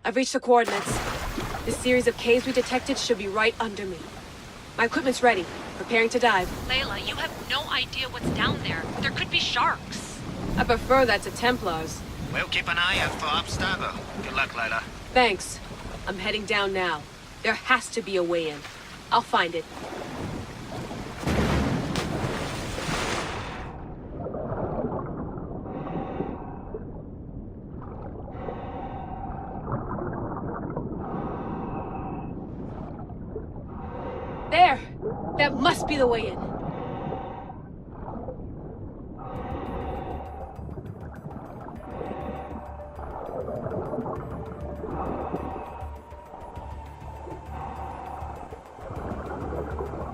I've reached the coordinates. The series of caves we detected should be right under me. My equipment's ready. Preparing to dive. Layla, you have no idea what's down there. There could be sharks. I prefer that to Templars. We'll keep an eye out for Abstergo. Good luck, Layla. Thanks. I'm heading down now. There has to be a way in. I'll find it. There! That must be the way in.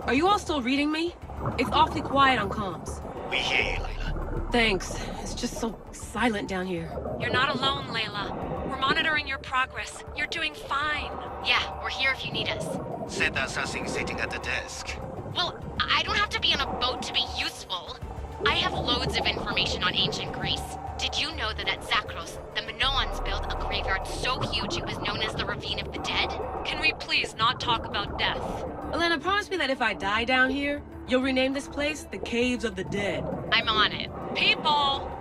Are you all still reading me? It's awfully quiet on comms. We hear you, Layla. Thanks. It's just so silent down here. You're not alone, Layla. We're monitoring your progress. You're doing fine. Yeah, we're here if you need us. Said that assassin sitting at the desk. Well, I don't have to be on a boat to be useful. I have loads of information on ancient Greece. Did you know that at Zakros, the Minoans built a graveyard so huge it was known as the Ravine of the Dead? Can we please not talk about death? Elena, promise me that if I die down here, you'll rename this place the Caves of the Dead. I'm on it. People!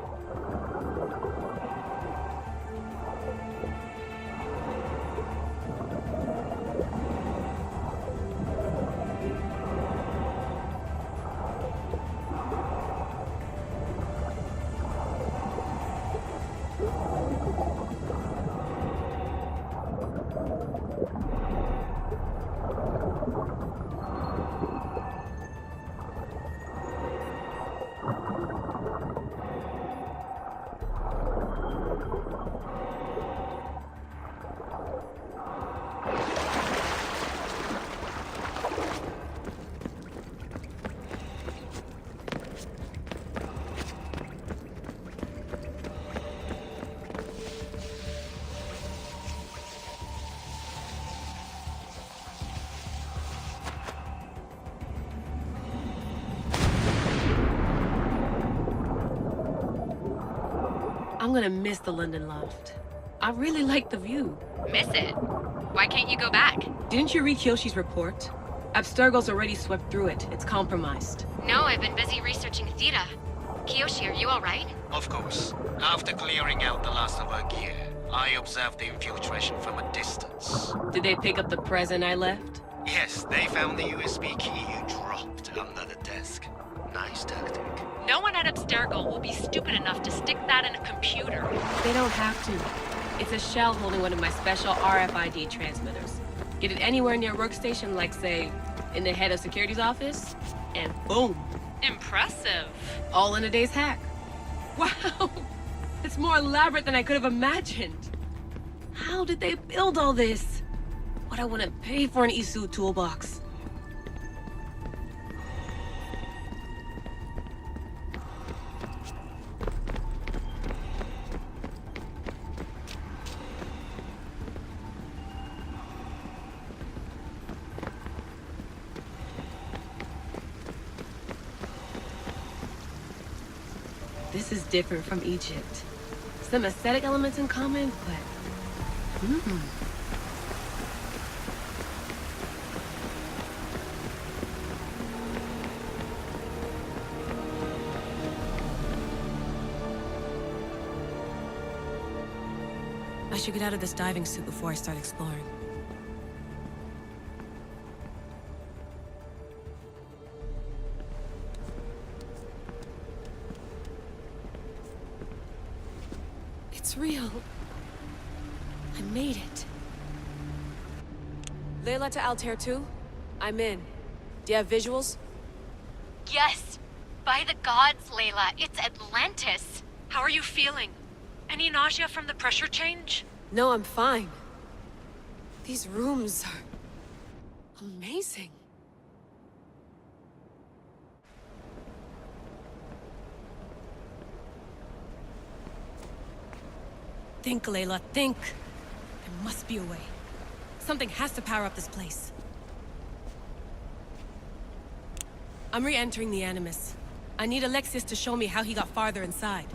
I'm gonna miss the London loft. I really like the view. Miss it? Why can't you go back? Didn't you read Kyoshi's report? Abstergo's already swept through it. It's compromised. No, I've been busy researching Theta. Kiyoshi, are you alright? Of course. After clearing out the last of our gear, I observed the infiltration from a distance. Did they pick up the present I left? Yes, they found the USB key you dropped under the desk. Nice tactic. No one at Abstergo will be stupid enough to stick that in a computer. They don't have to. It's a shell holding one of my special RFID transmitters. Get it anywhere near a workstation, like, say, in the head of security's office, and boom. Impressive. All in a day's hack. Wow! It's more elaborate than I could have imagined. How did they build all this? What I wouldn't pay for an Isu toolbox. This is different from Egypt. Some aesthetic elements in common, but... I should get out of this diving suit before I start exploring. It's real. I made it. Layla to Altair 2? I'm in. Do you have visuals? Yes! By the gods, Layla, it's Atlantis! How are you feeling? Any nausea from the pressure change? No, I'm fine. These rooms are... amazing. Think, Layla, think. There must be a way. Something has to power up this place. I'm re-entering the Animus. I need Alexius to show me how he got farther inside.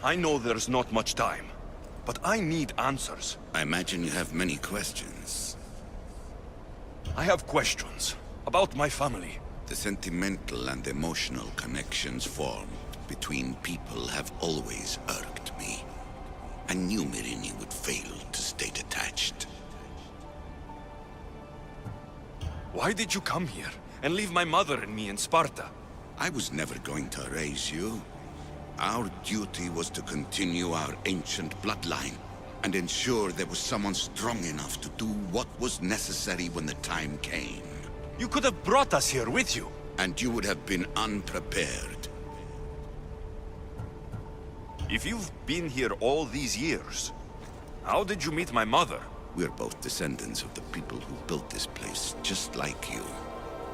I know there's not much time, but I need answers. I imagine you have many questions. I have questions about my family. The sentimental and emotional connections formed between people have always irked me. I knew Myrini would fail to stay detached. Why did you come here and leave my mother and me in Sparta? I was never going to erase you. Our duty was to continue our ancient bloodline and ensure there was someone strong enough to do what was necessary when the time came. You could have brought us here with you. And you would have been unprepared. If you've been here all these years, how did you meet my mother? We're both descendants of the people who built this place, just like you.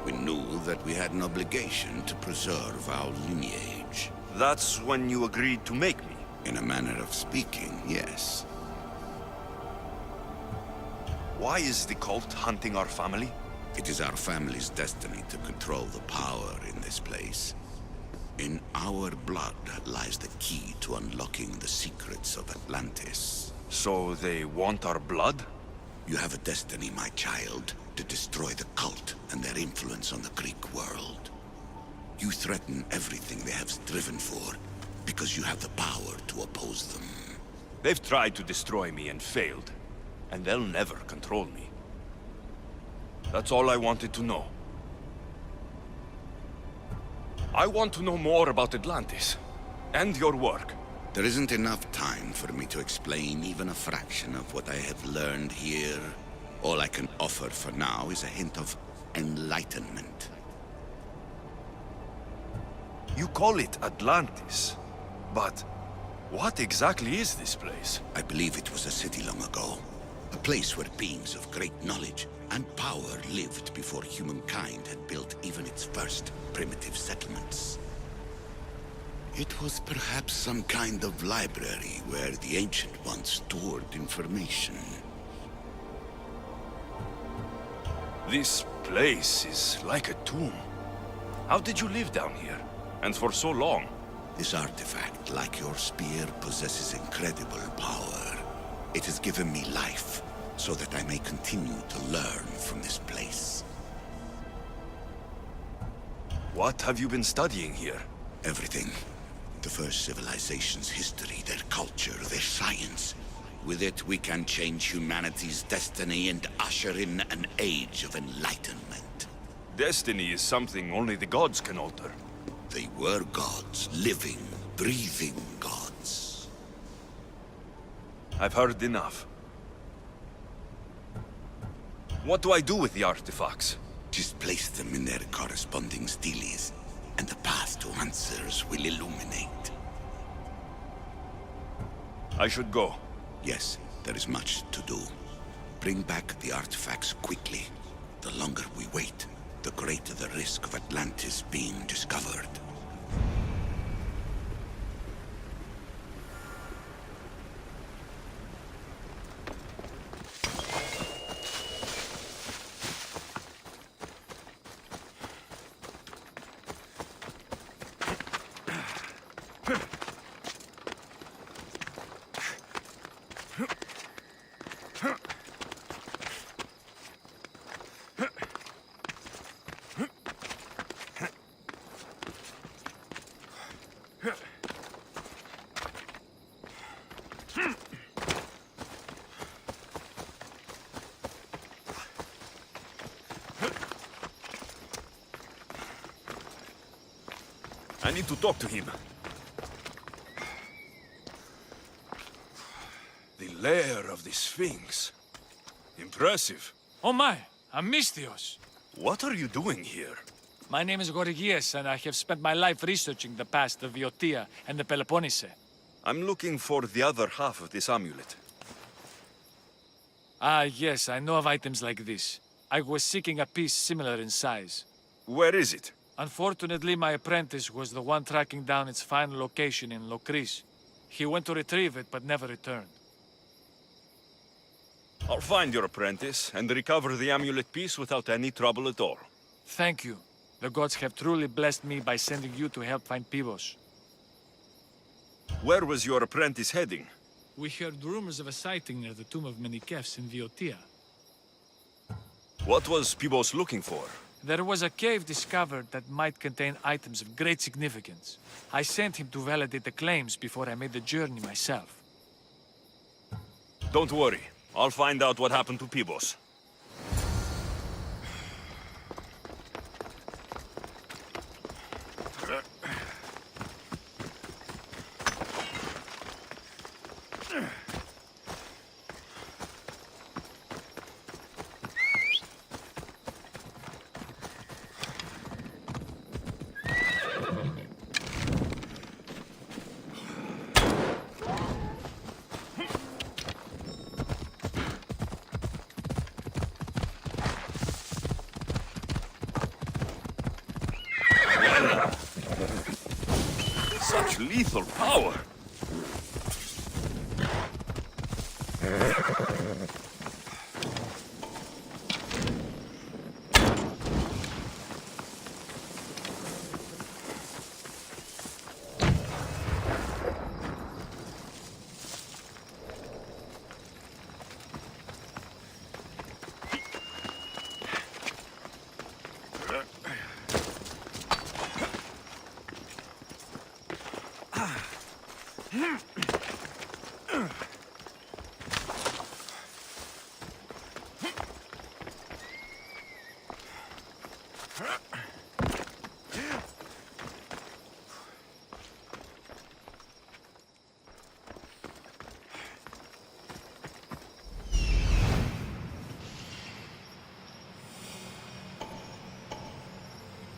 We knew that we had an obligation to preserve our lineage. That's when you agreed to make me. In a manner of speaking, yes. Why is the cult hunting our family? It is our family's destiny to control the power in this place. In our blood lies the key to unlocking the secrets of Atlantis. So they want our blood? You have a destiny, my child, to destroy the cult and their influence on the Greek world. You threaten everything they have striven for, because you have the power to oppose them. They've tried to destroy me and failed, and they'll never control me. That's all I wanted to know. I want to know more about Atlantis, and your work. There isn't enough time for me to explain even a fraction of what I have learned here. All I can offer for now is a hint of enlightenment. You call it Atlantis, but what exactly is this place? I believe it was a city long ago. A place where beings of great knowledge and power lived before humankind had built even its first primitive settlements. It was perhaps some kind of library where the Ancient Ones stored information. This place is like a tomb. How did you live down here? And for so long? This artifact, like your spear, possesses incredible power. It has given me life, so that I may continue to learn from this place. What have you been studying here? Everything. The first civilization's history, their culture, their science. With it, we can change humanity's destiny and usher in an age of enlightenment. Destiny is something only the gods can alter. They were gods, living, breathing gods. I've heard enough. What do I do with the artifacts? Just place them in their corresponding steles, and the path to answers will illuminate. I should go. Yes, there is much to do. Bring back the artifacts quickly. The longer we wait, the greater the risk of Atlantis being discovered. I need to talk to him. The lair of the Sphinx. Impressive. Oh my, Amistios! What are you doing here? My name is Gorgias, and I have spent my life researching the past of Viotia and the Peloponnese. I'm looking for the other half of this amulet. Ah, yes, I know of items like this. I was seeking a piece similar in size. Where is it? Unfortunately, my apprentice was the one tracking down its final location in Locris. He went to retrieve it, but never returned. I'll find your apprentice and recover the amulet piece without any trouble at all. Thank you. The gods have truly blessed me by sending you to help find Pivos. Where was your apprentice heading? We heard rumors of a sighting near the tomb of Menikefs in Viotia. What was Pibos looking for? There was a cave discovered that might contain items of great significance. I sent him to validate the claims before I made the journey myself. Don't worry. I'll find out what happened to Pibos. Such lethal power!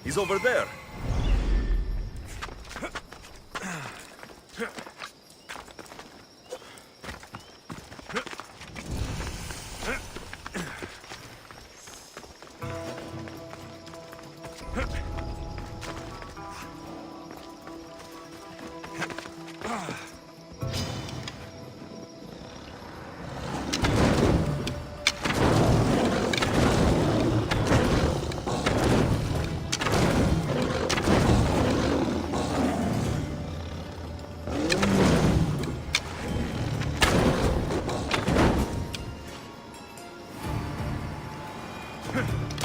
He's over there.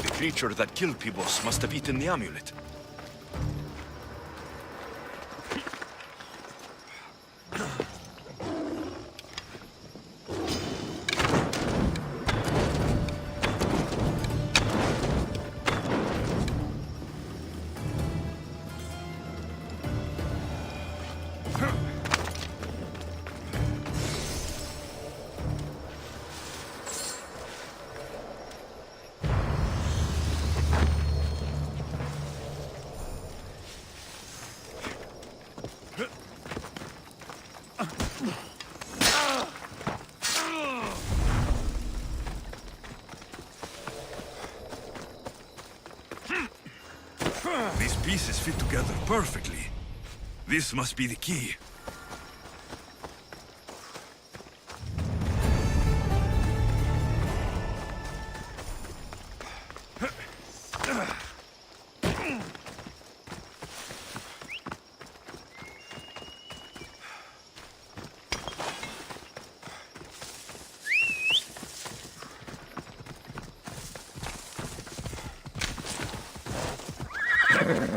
The creature that killed Pibos must have eaten the amulet. These pieces fit together perfectly. This must be the key.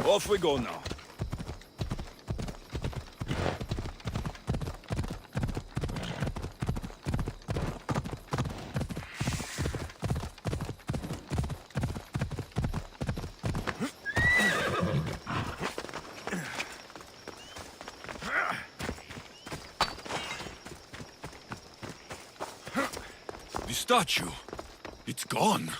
Off we go now. The statue, it's gone.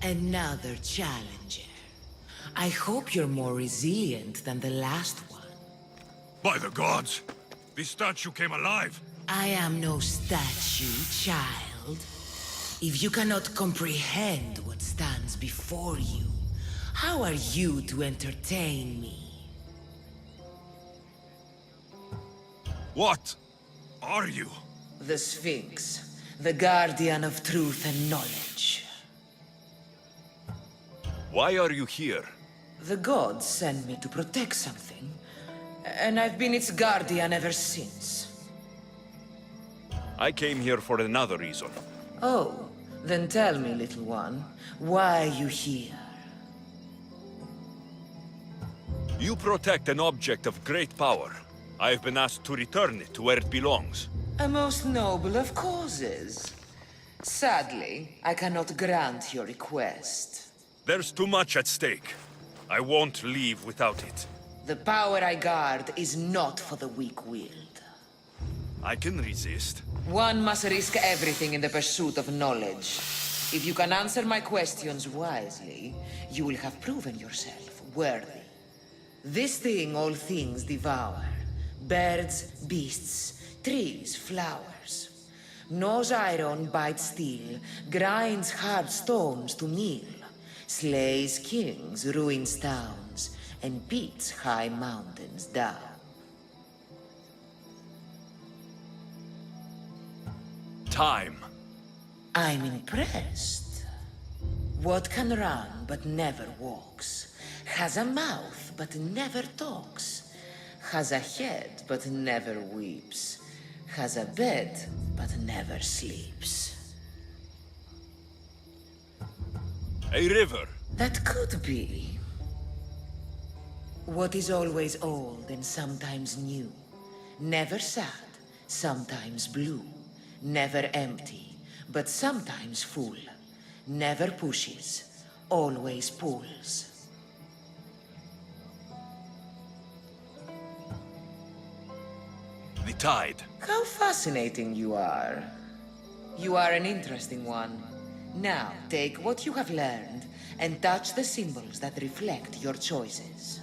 Another challenger. I hope you're more resilient than the last one. By the gods! This statue came alive! I am no statue, child. If you cannot comprehend what stands before you, how are you to entertain me? What are you? The Sphinx, the guardian of truth and knowledge. Why are you here? The gods sent me to protect something, and I've been its guardian ever since. I came here for another reason. Oh, then tell me, little one, why are you here? You protect an object of great power. I have been asked to return it to where it belongs. A most noble of causes. Sadly, I cannot grant your request. There's too much at stake. I won't leave without it. The power I guard is not for the weak-willed. I can resist. One must risk everything in the pursuit of knowledge. If you can answer my questions wisely, you will have proven yourself worthy. This thing all things devour. Birds, beasts, trees, flowers. Gnaws iron, bites steel, grinds hard stones to meal, slays kings, ruins towns, and beats high mountains down. Time. I'm impressed. What can run but never walks? Has a mouth but never talks? Has a head but never weeps? Has a bed but never sleeps? A river. That could be. What is always old and sometimes new. Never sad, sometimes blue. Never empty, but sometimes full. Never pushes, always pulls. The tide. How fascinating you are. You are an interesting one. Now, take what you have learned and touch the symbols that reflect your choices.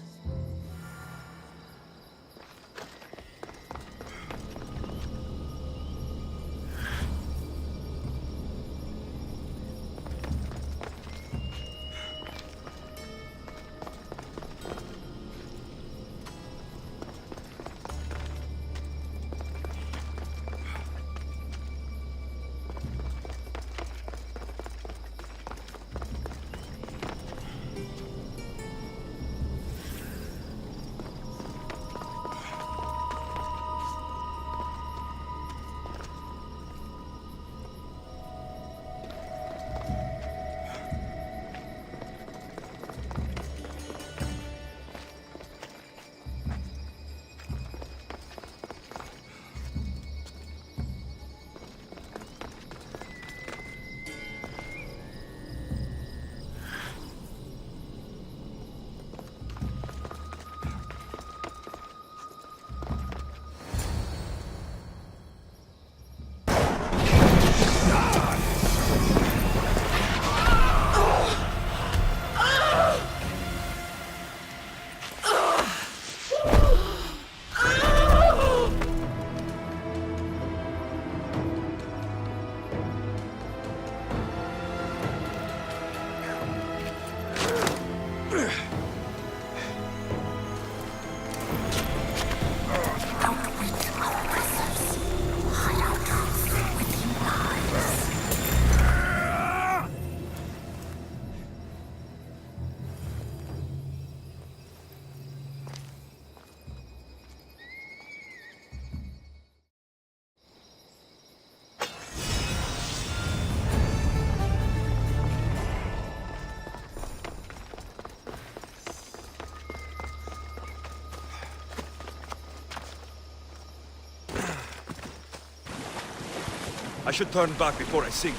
I should turn back before I sink.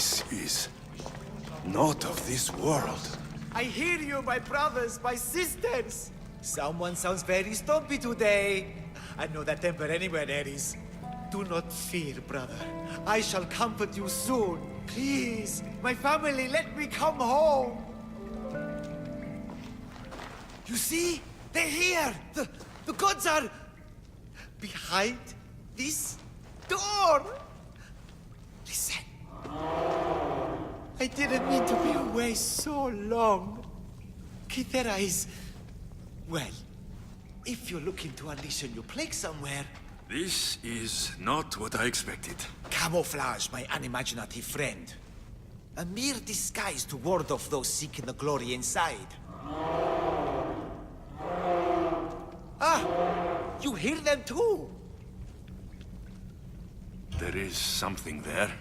This is not of this world. I hear you, my brothers, my sisters. Someone sounds very stumpy today. I know that temper anywhere there is. Do not fear, brother. I shall comfort you soon. Please, my family, let me come home. You see? They're here! The gods are... behind this door! Listen. I didn't mean to be away so long. Kythera is... well, if you're looking to unleash a new plague somewhere... This is not what I expected. Camouflage, my unimaginative friend. A mere disguise to ward off those seeking the glory inside. Ah! You hear them too! There is something there.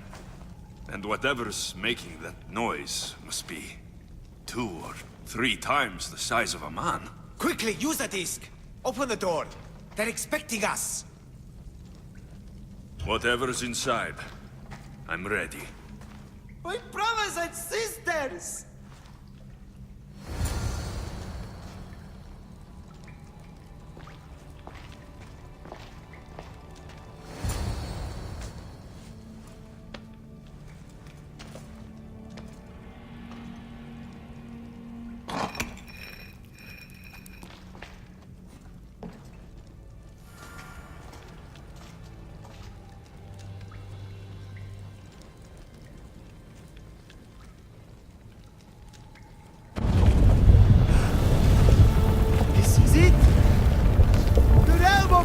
And whatever's making that noise must be 2 or 3 times the size of a man. Quickly, use the disc! Open the door! They're expecting us! Whatever's inside, I'm ready. My brothers and sisters!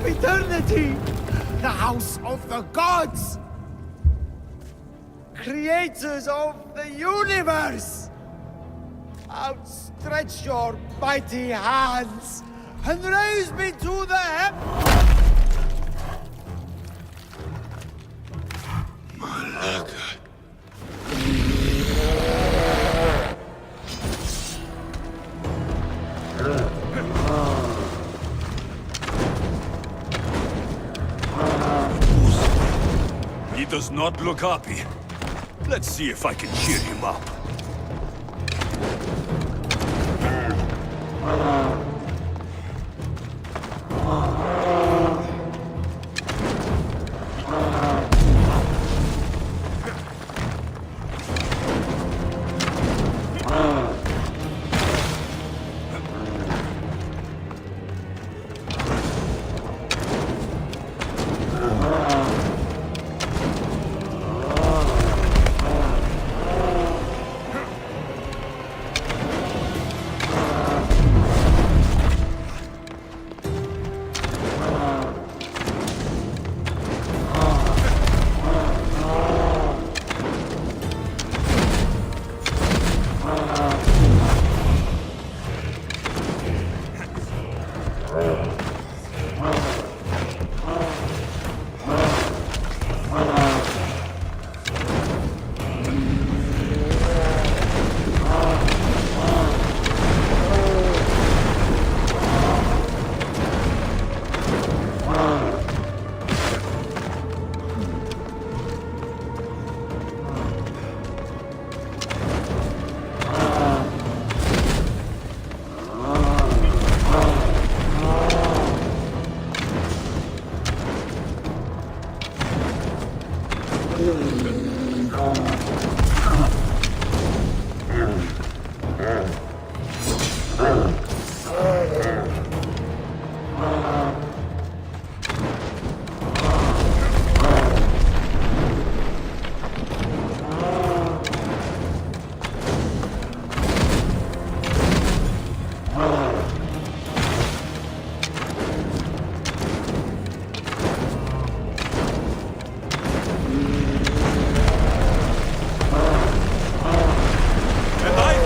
Eternity! The house of the gods! Creators of the universe! Outstretch your mighty hands and raise me to the Malaga. He does not look happy. Let's see if I can cheer him up. And I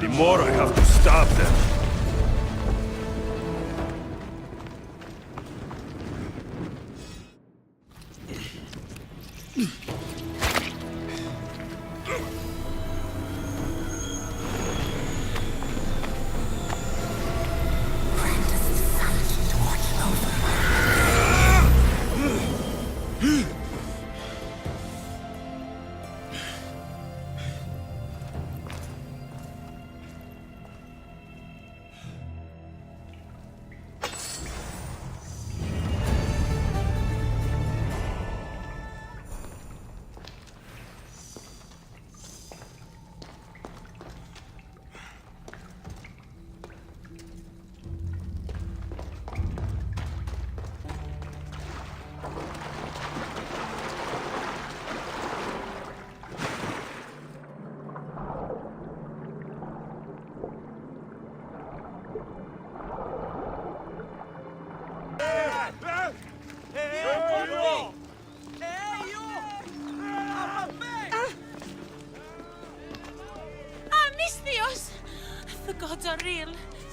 the more I have to stop them. The gods are real.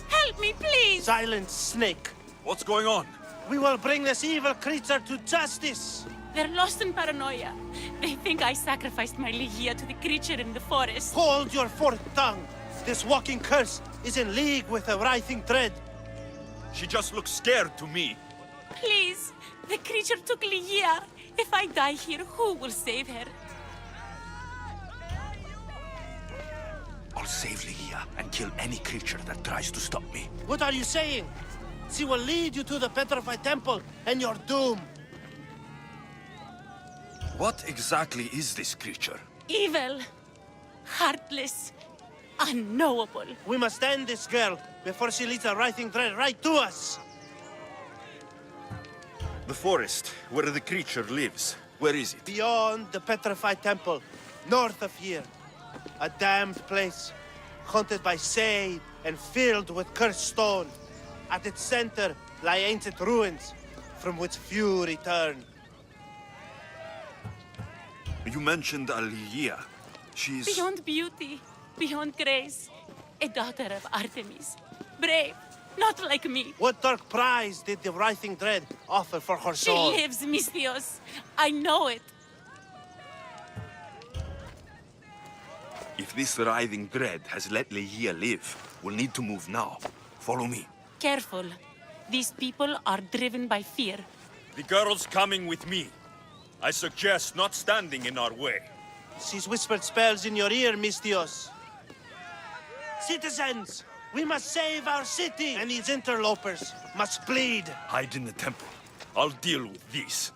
Help me, please! Silent snake. What's going on? We will bring this evil creature to justice. They're lost in paranoia. They think I sacrificed my Ligia to the creature in the forest. Hold your forked tongue. This walking curse is in league with a writhing dread. She just looks scared to me. Please! The creature took Ligia. If I die here, who will save her? I'll save Ligia and kill any creature that tries to stop me. What are you saying? She will lead you to the petrified temple and your doom. What exactly is this creature? Evil. Heartless. Unknowable. We must end this girl before she leads a writhing dread right to us. The forest, where the creature lives. Where is it? Beyond the petrified temple, north of here. A damned place, haunted by shade and filled with cursed stone. At its center lie ancient ruins, from which few return. You mentioned Ligia. She's... Beyond beauty, beyond grace. A daughter of Artemis. Brave, not like me. What dark prize did the writhing dread offer for her She soul? lives, Misthios. I know it. If this writhing dread has let Ligia live, we'll need to move now. Follow me. Careful. These people are driven by fear. The girl's coming with me. I suggest not standing in our way. She's whispered spells in your ear, Misthios. Citizens, we must save our city, and these interlopers must bleed. Hide in the temple. I'll deal with this.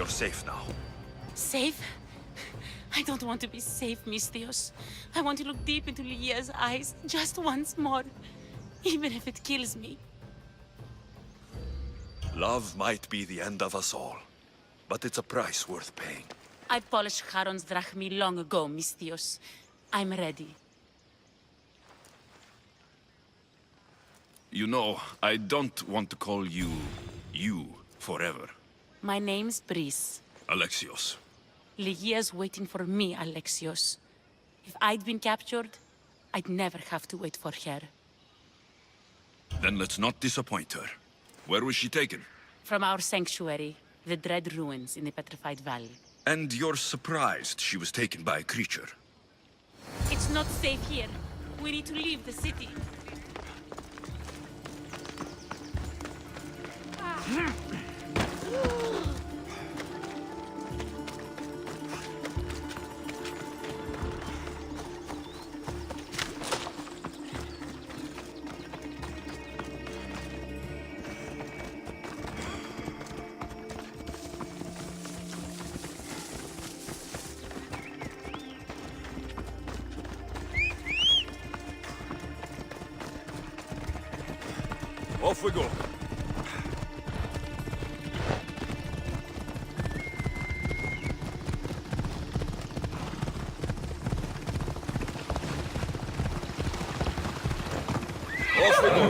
you're safe now. Safe? I don't want to be safe, Misthios. I want to look deep into Lygia's eyes just once more, even if it kills me. Love might be the end of us all, but it's a price worth paying. I polished Charon's drachmi long ago, Misthios. I'm ready. You know, I don't want to call you forever. My name's Brice. Alexios. Lygia's waiting for me, Alexios. If I'd been captured, I'd never have to wait for her. Then let's not disappoint her. Where was she taken? From our sanctuary, the Dread Ruins in the Petrified Valley. And you're surprised she was taken by a creature? It's not safe here. We need to leave the city. Off we go. Off we go.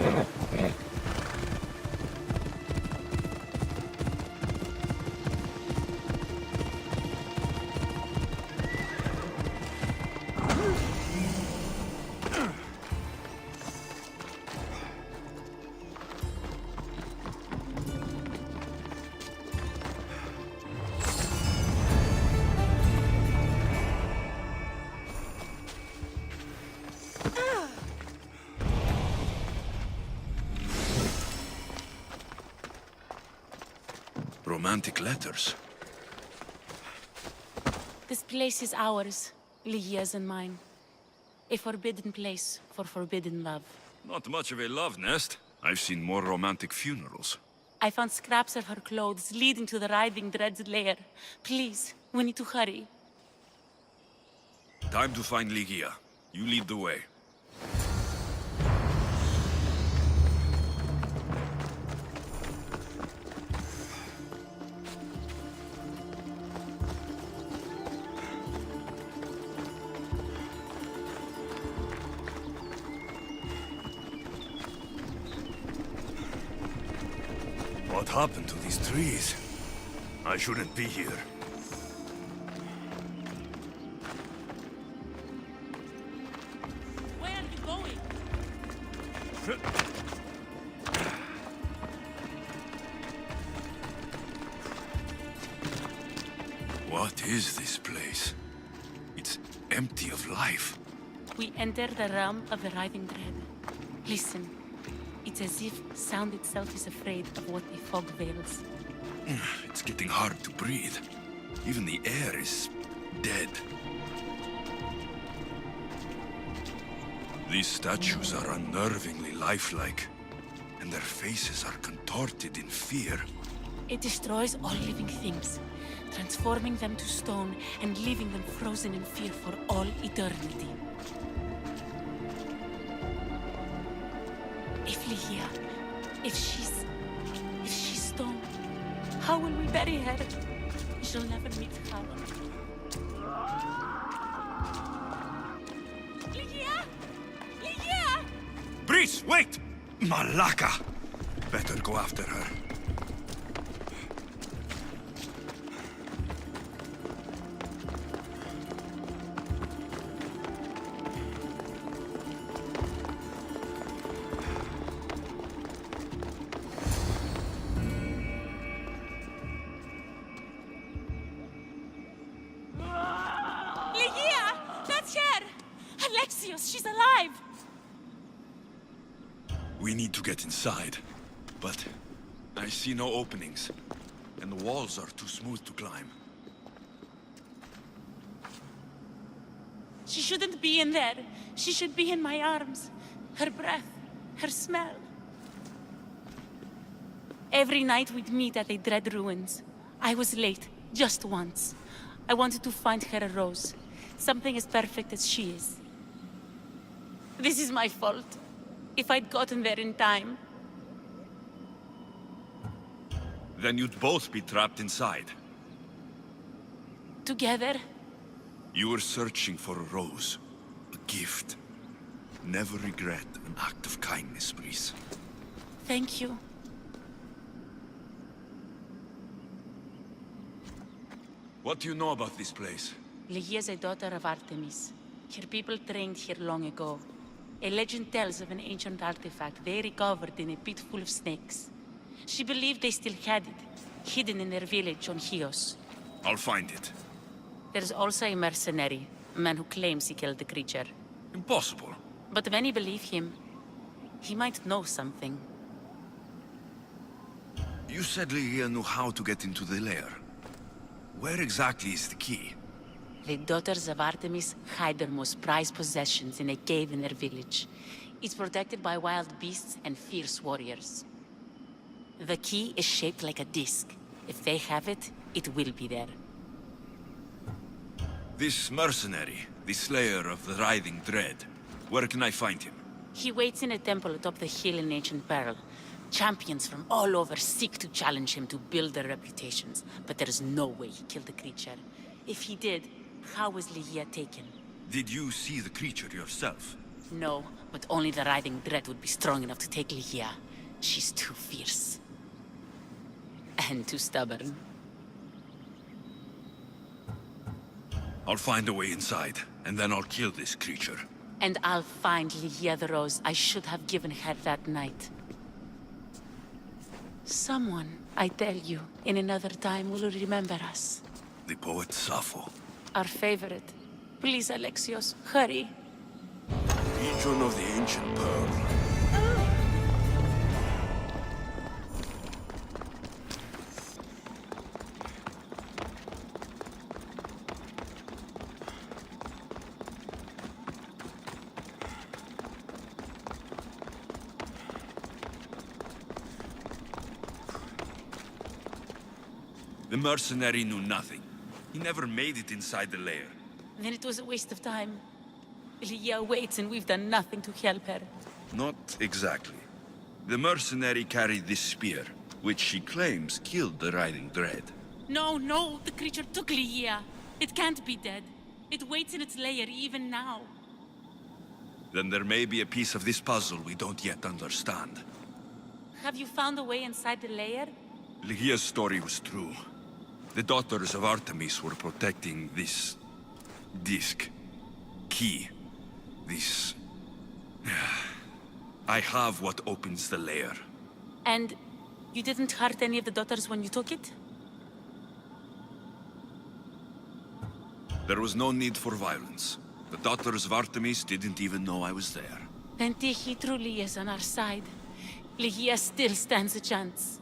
Romantic letters. This place is ours, Lygia's and mine. A forbidden place for forbidden love. Not much of a love nest. I've seen more romantic funerals. I found scraps of her clothes leading to the writhing Dread's lair. Please, we need to hurry. Time to find Lygia. You lead the way. What happened to these trees? I shouldn't be here. Where are you going? What is this place? It's empty of life. We enter the realm of the writhing Dread. Listen. It's as if sound itself is afraid of what the fog veils. It's getting hard to breathe. Even the air is dead. These statues are unnervingly lifelike, and their faces are contorted in fear. It destroys all living things, transforming them to stone and leaving them frozen in fear for all eternity. If Lygia, if she's stone, how will we bury her? She'll never meet Charon. Lygia! Lygia! Brice, wait! Malaka! Better go after her. She's alive! We need to get inside, but I see no openings, and the walls are too smooth to climb. She shouldn't be in there. She should be in my arms. Her breath, her smell. Every night we'd meet at the Dread Ruins. I was late, Just once. I wanted to find her a rose. Something as perfect as she is. This is my fault. If I'd gotten there in time... Then you'd both be trapped inside. Together? You were searching for a rose. A gift. Never regret an act of kindness, Breeze. Thank you. What do you know about this place? Lygia is a daughter of Artemis. Her people trained here long ago. A legend tells of an ancient artifact they recovered in a pit full of snakes. She believed they still had it, hidden in their village on Chios. I'll find it. There's also a mercenary, a man who claims he killed the creature. Impossible. But many believe him. He might know something. You said Lygia knew how to get into the lair. Where exactly is the key? The daughters of Artemis hide their most prized possessions in a cave in their village. It's protected by wild beasts and fierce warriors. The key is shaped like a disc. If they have it, it will be there. This mercenary, the slayer of the writhing dread, where can I find him? He waits in a temple atop the hill in Ancient Peril. Champions from all over seek to challenge him to build their reputations, but there is no way he killed the creature. If he did, how was Lygia taken? Did you see the creature yourself? No, but only the writhing dread would be strong enough to take Lygia. She's too fierce. And too stubborn. I'll find a way inside, and then I'll kill this creature. And I'll find Lygia the rose I should have given her that night. Someone, I tell you, in another time will remember us. The poet Sappho. Our favorite. Please, Alexios, hurry. Region of the Ancient Pearl. The mercenary knew nothing. He never made it inside the lair. Then it was a waste of time. Lygia waits and we've done nothing to help her. Not exactly. The mercenary carried this spear, which she claims killed the writhing dread. No, no, the creature took Lygia. It can't be dead. It waits in its lair even now. Then there may be a piece of this puzzle we don't yet understand. Have you found a way inside the lair? Lygia's story was true. The daughters of Artemis were protecting this... disc. Key. This... I have what opens the lair. And you didn't hurt any of the daughters when you took it? There was no need for violence. The daughters of Artemis didn't even know I was there. Then Tyche truly is on our side. Lygia still stands a chance.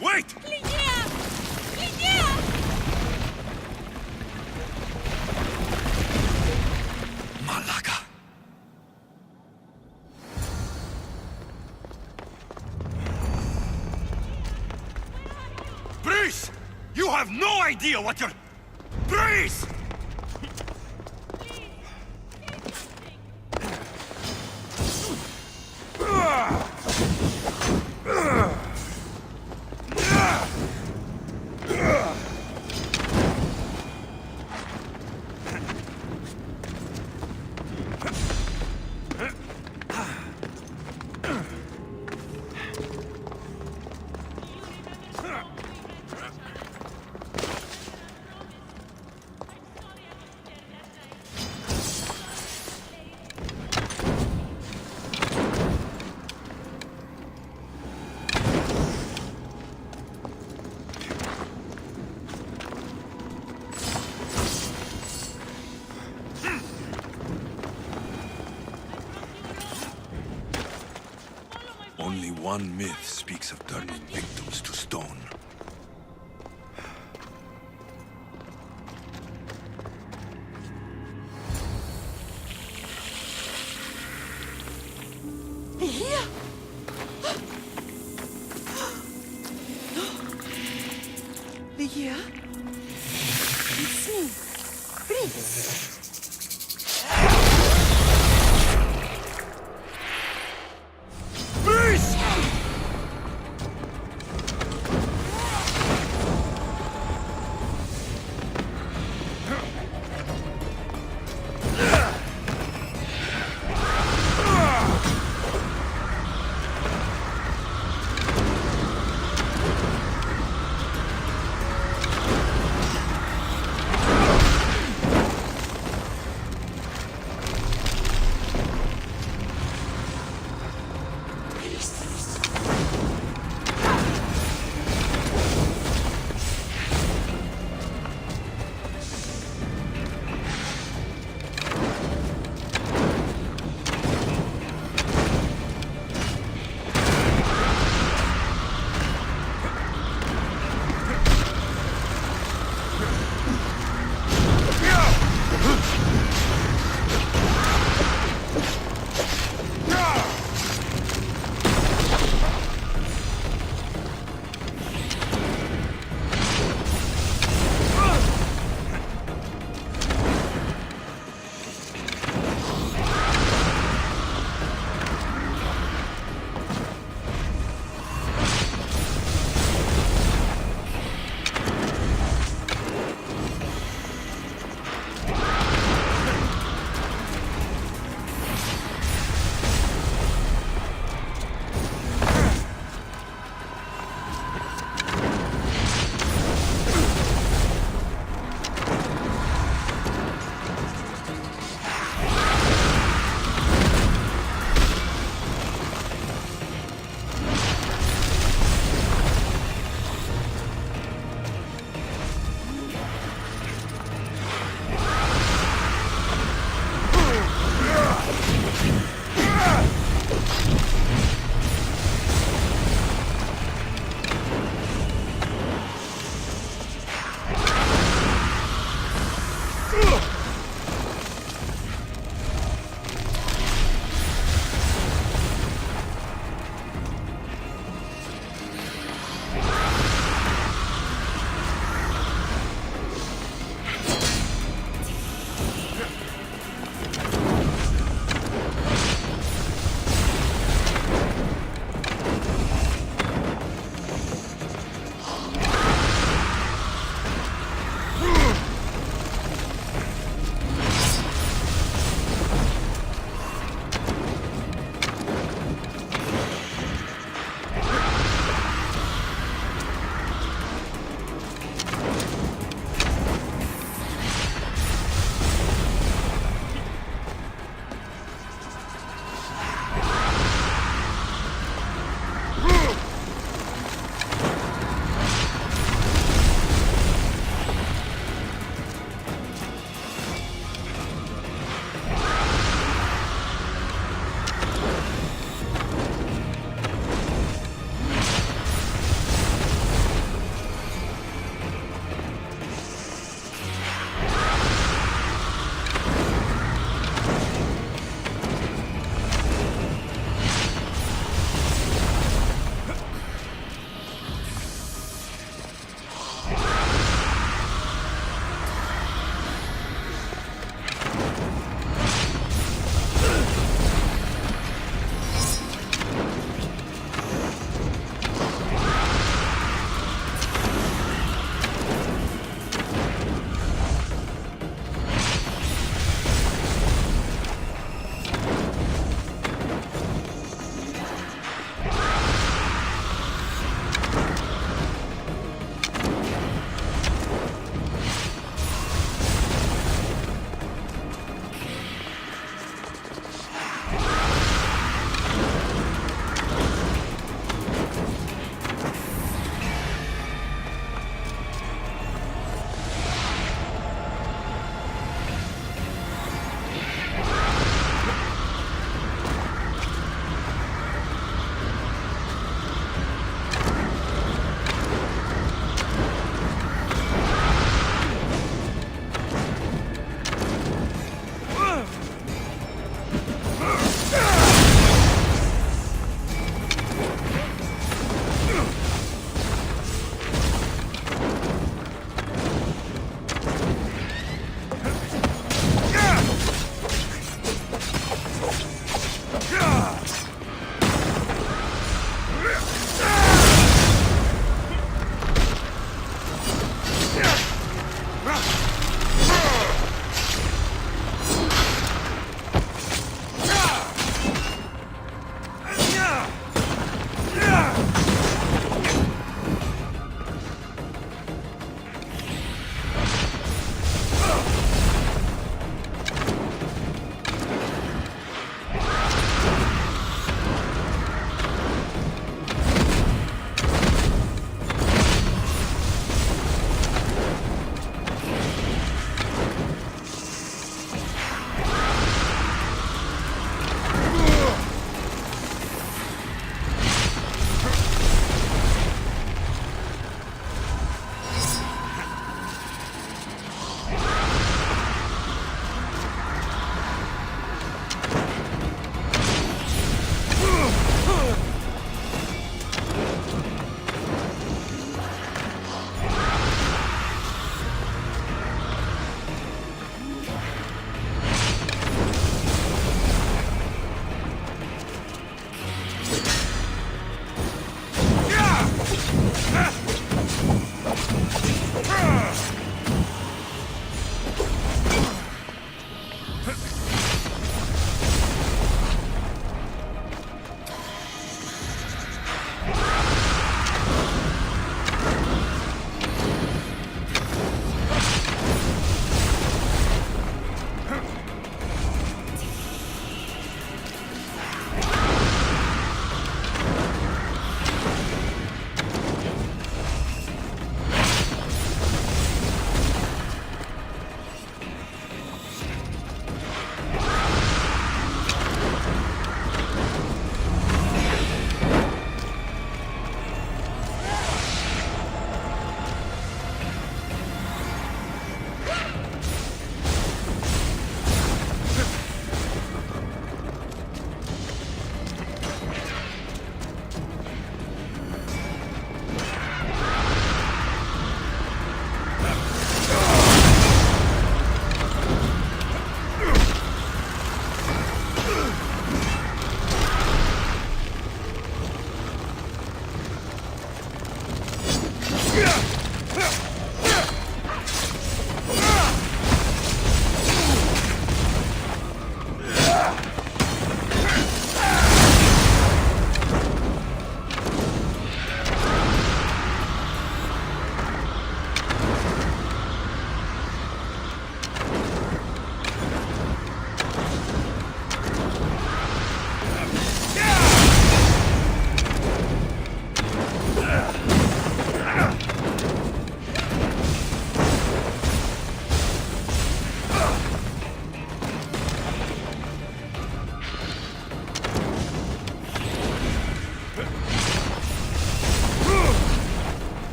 Wait! Lygia! Lygia! Malaga. Breeze! You have no idea what you're... Breeze! Only one myth speaks of turning victims to stone. here? Lygia? It's me. Please.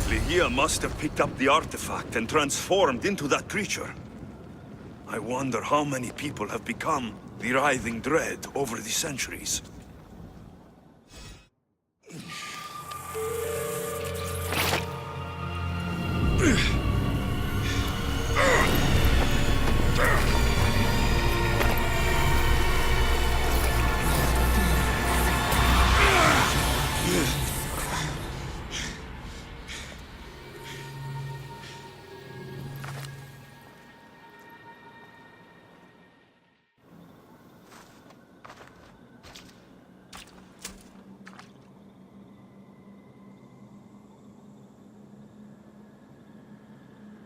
Ligia must have picked up the artifact and transformed into that creature. I wonder how many people have become the writhing dread over the centuries.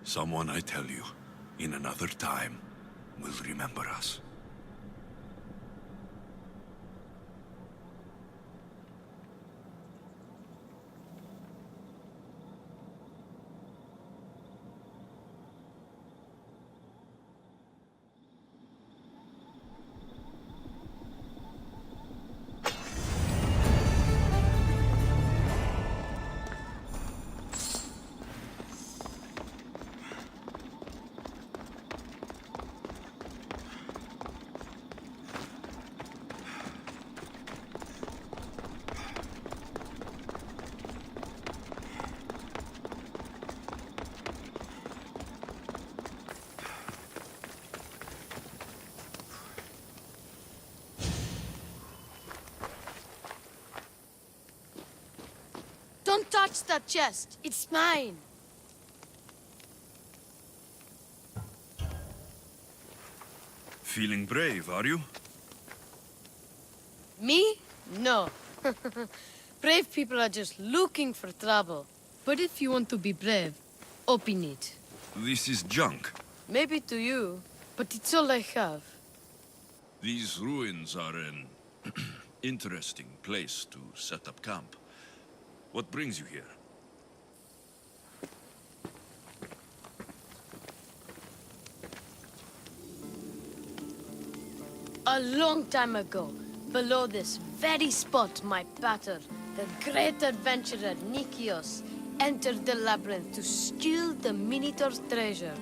Someone, I tell you, in another time, will remember us. Don't touch that chest. It's mine. Feeling brave, are you? Me? No. Brave people are just looking for trouble. But if you want to be brave, open it. This is junk. Maybe to you, but it's all I have. These ruins are an interesting place to set up camp. What brings you here? A long time ago, below this very spot, my pater, the great adventurer Nikios, entered the labyrinth to steal the Minotaur's treasure.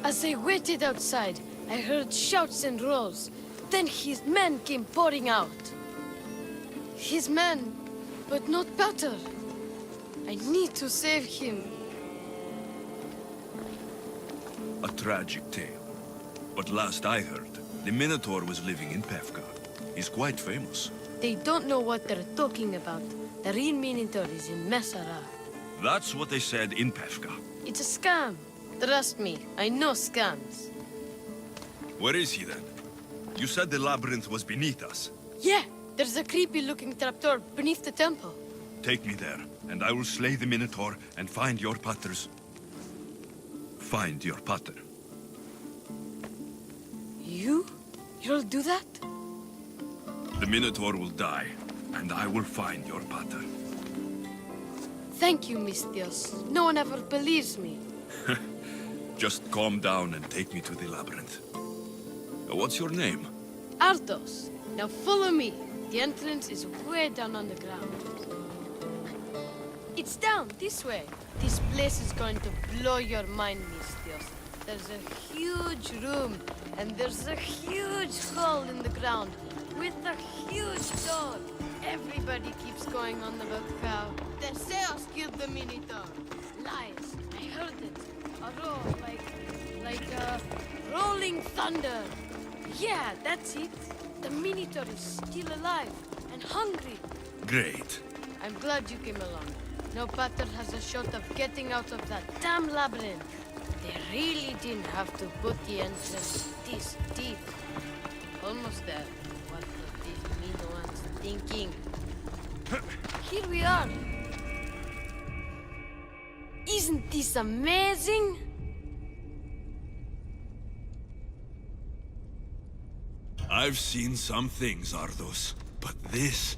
As I waited outside, I heard shouts and roars. Then his men came pouring out. His men, but not pater. I need to save him. A tragic tale. But last I heard, the Minotaur was living in Pevka. He's quite famous. They don't know what they're talking about. The real Minotaur is in Messara. That's what they said in Pevka. It's a scam. Trust me, I know scams. Where is he then? You said the labyrinth was beneath us. Yeah, there's a creepy-looking trapdoor beneath the temple. Take me there, and I will slay the Minotaur and find your paters. Find your pater. You'll do that? The Minotaur will die, and I will find your pater. Thank you, Mistios. No one ever believes me. Just calm down and take me to the labyrinth. What's your name? Ardos. Now follow me. The entrance is way down on the ground. It's down this way. This place is going to blow your mind, Mistios. There's a huge room, and there's a huge hole in the ground with a huge door. Everybody keeps going on about how Theseus killed the Minotaur. Lies. I heard it. A roar like rolling thunder. Yeah, that's it. The Minotaur is still alive and hungry. Great. I'm glad you came along. No pattern has a shot of getting out of that damn labyrinth. They really didn't have to put the entrance this deep. Almost there. What were these Minoans thinking? Here we are. Isn't this amazing? I've seen some things, Ardos, but this...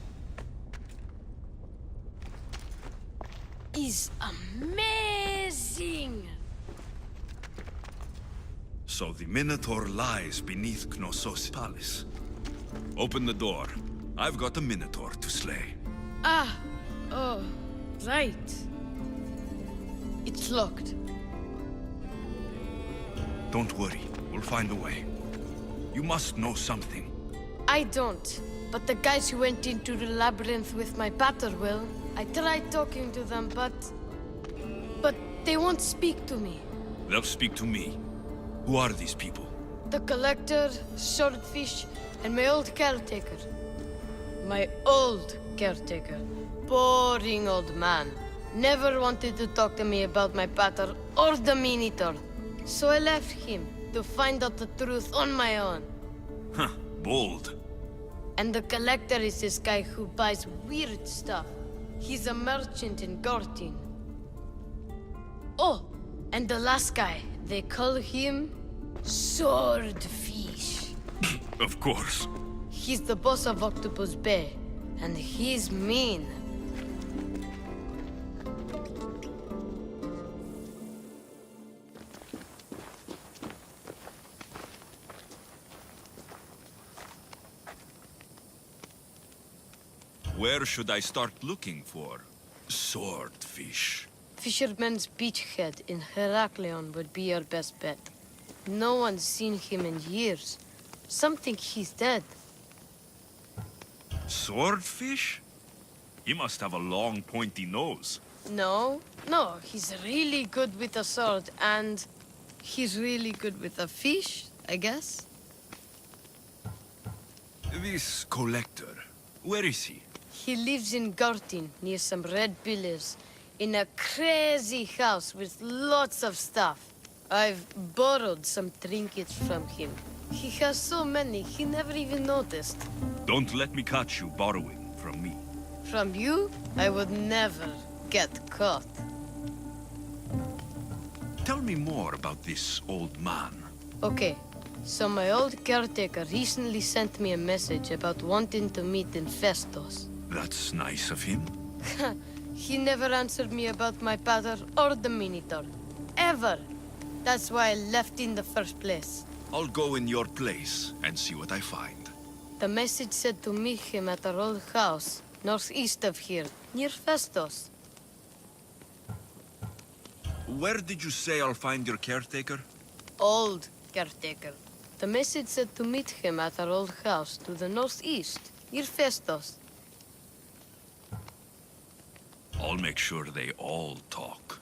is amazing! So the Minotaur lies beneath Knossos' palace. Open the door. I've got a Minotaur to slay. Ah, oh, right. It's locked. Don't worry, we'll find a way. You must know something. I don't, but the guys who went into the labyrinth with my pater will. I tried talking to them, but they won't speak to me. They'll speak to me. Who are these people? The Collector, Swordfish, and my old caretaker. My old caretaker. Boring old man. Never wanted to talk to me about my pater or the Minotaur. So I left him to find out the truth on my own. Huh, bold. And the Collector is this guy who buys weird stuff. He's a merchant in Gortin. Oh, and the last guy, they call him Swordfish. Of course. He's the boss of Octopus Bay, and he's mean. Where should I start looking for Swordfish? Fisherman's Beachhead in Heraklion would be your best bet. No one's seen him in years. Some think he's dead. Swordfish? He must have a long, pointy nose. No, he's really good with a sword, and he's really good with a fish, I guess. This Collector, where is he? He lives in Gortin, near some red pillars, in a crazy house with lots of stuff. I've borrowed some trinkets from him. He has so many, he never even noticed. Don't let me catch you borrowing from me. From you, I would never get caught. Tell me more about this old man. Okay, so my old caretaker recently sent me a message about wanting to meet in Festos. That's nice of him. He never answered me about my pater or the Minotaur. Ever. That's why I left in the first place. I'll go in your place and see what I find. The message said to meet him at our old house, northeast of here, near Festos. Where did you say I'll find your caretaker? Old caretaker. The message said to meet him at our old house to the northeast, near Festos. I'll make sure they all talk.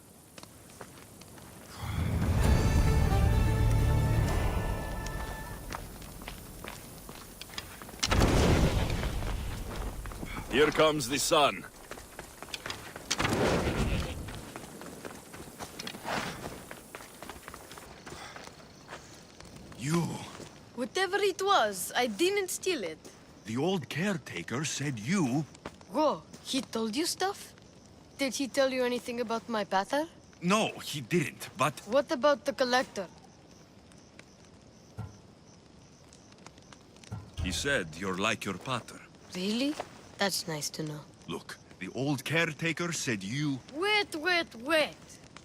Here comes the sun. You... Whatever it was, I didn't steal it. The old caretaker said you... Whoa, he told you stuff? Did he tell you anything about my pater? No, he didn't, but... What about the Collector? He said you're like your pater. Really? That's nice to know. Look, the old caretaker said you... Wait.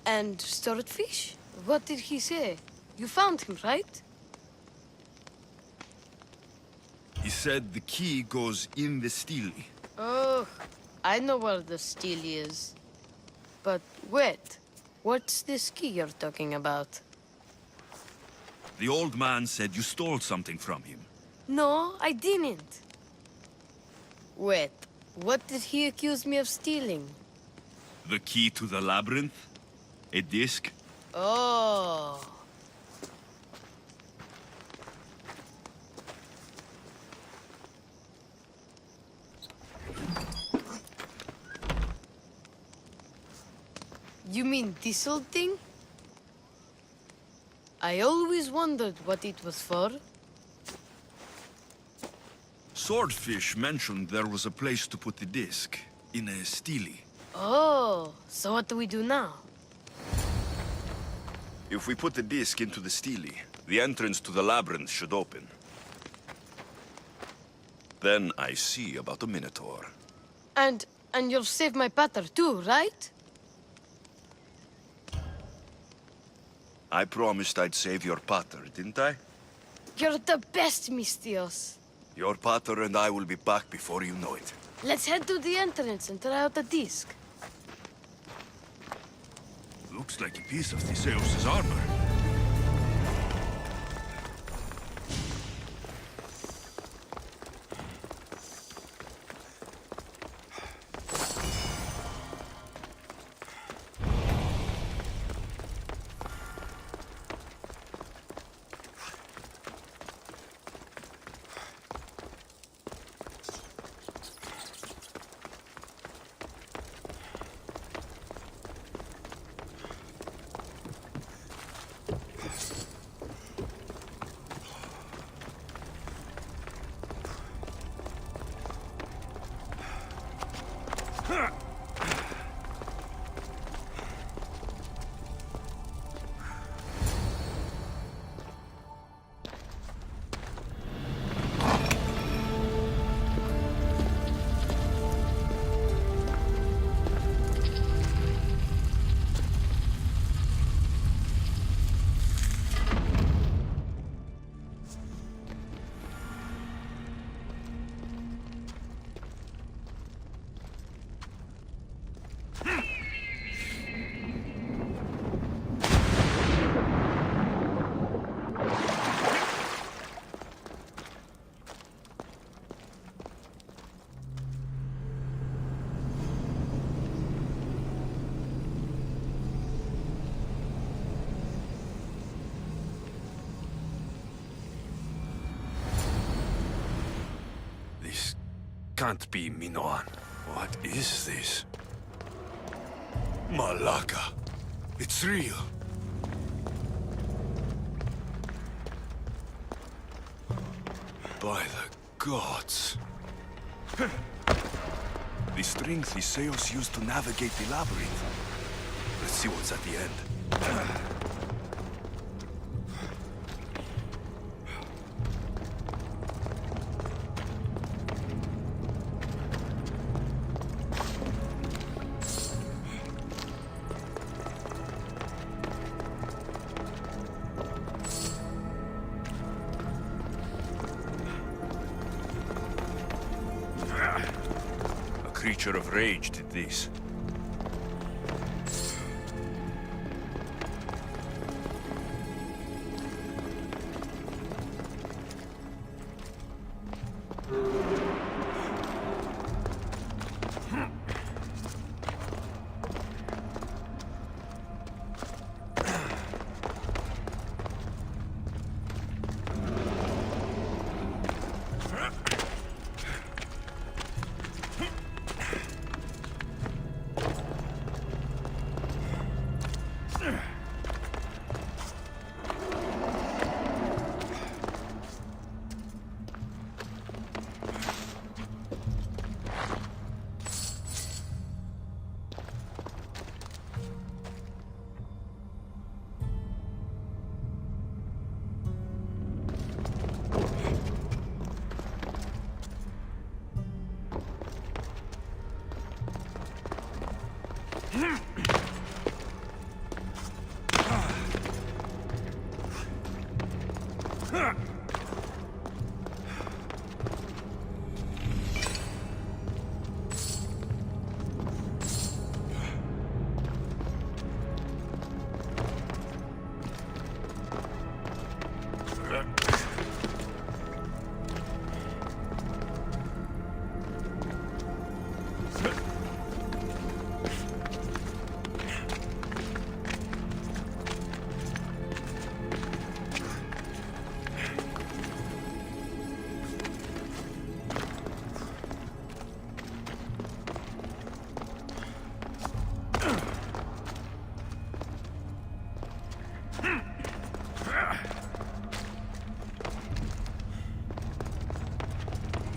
And Swordfish? What did he say? You found him, right? He said the key goes in the stele. Oh, I know where the steel is. But wait, what's this key you're talking about? The old man said you stole something from him. No, I didn't. Wait, what did he accuse me of stealing? The key to the labyrinth? A disc? Oh. You mean this old thing? I always wondered what it was for. Swordfish mentioned there was a place to put the disc. In a stele. Oh, so what do we do now? If we put the disc into the stele, the entrance to the labyrinth should open. Then I see about the Minotaur. And you'll save my pater too, right? I promised I'd save your pater, didn't I? You're the best, Mistios. Your pater and I will be back before you know it. Let's head to the entrance and try out the disc. Looks like a piece of Theseus' armor. Can't be Minoan. What is this? Malaka. It's real. By the gods. The strength Theseus used to navigate the labyrinth. Let's see what's at the end. Creature of rage did this.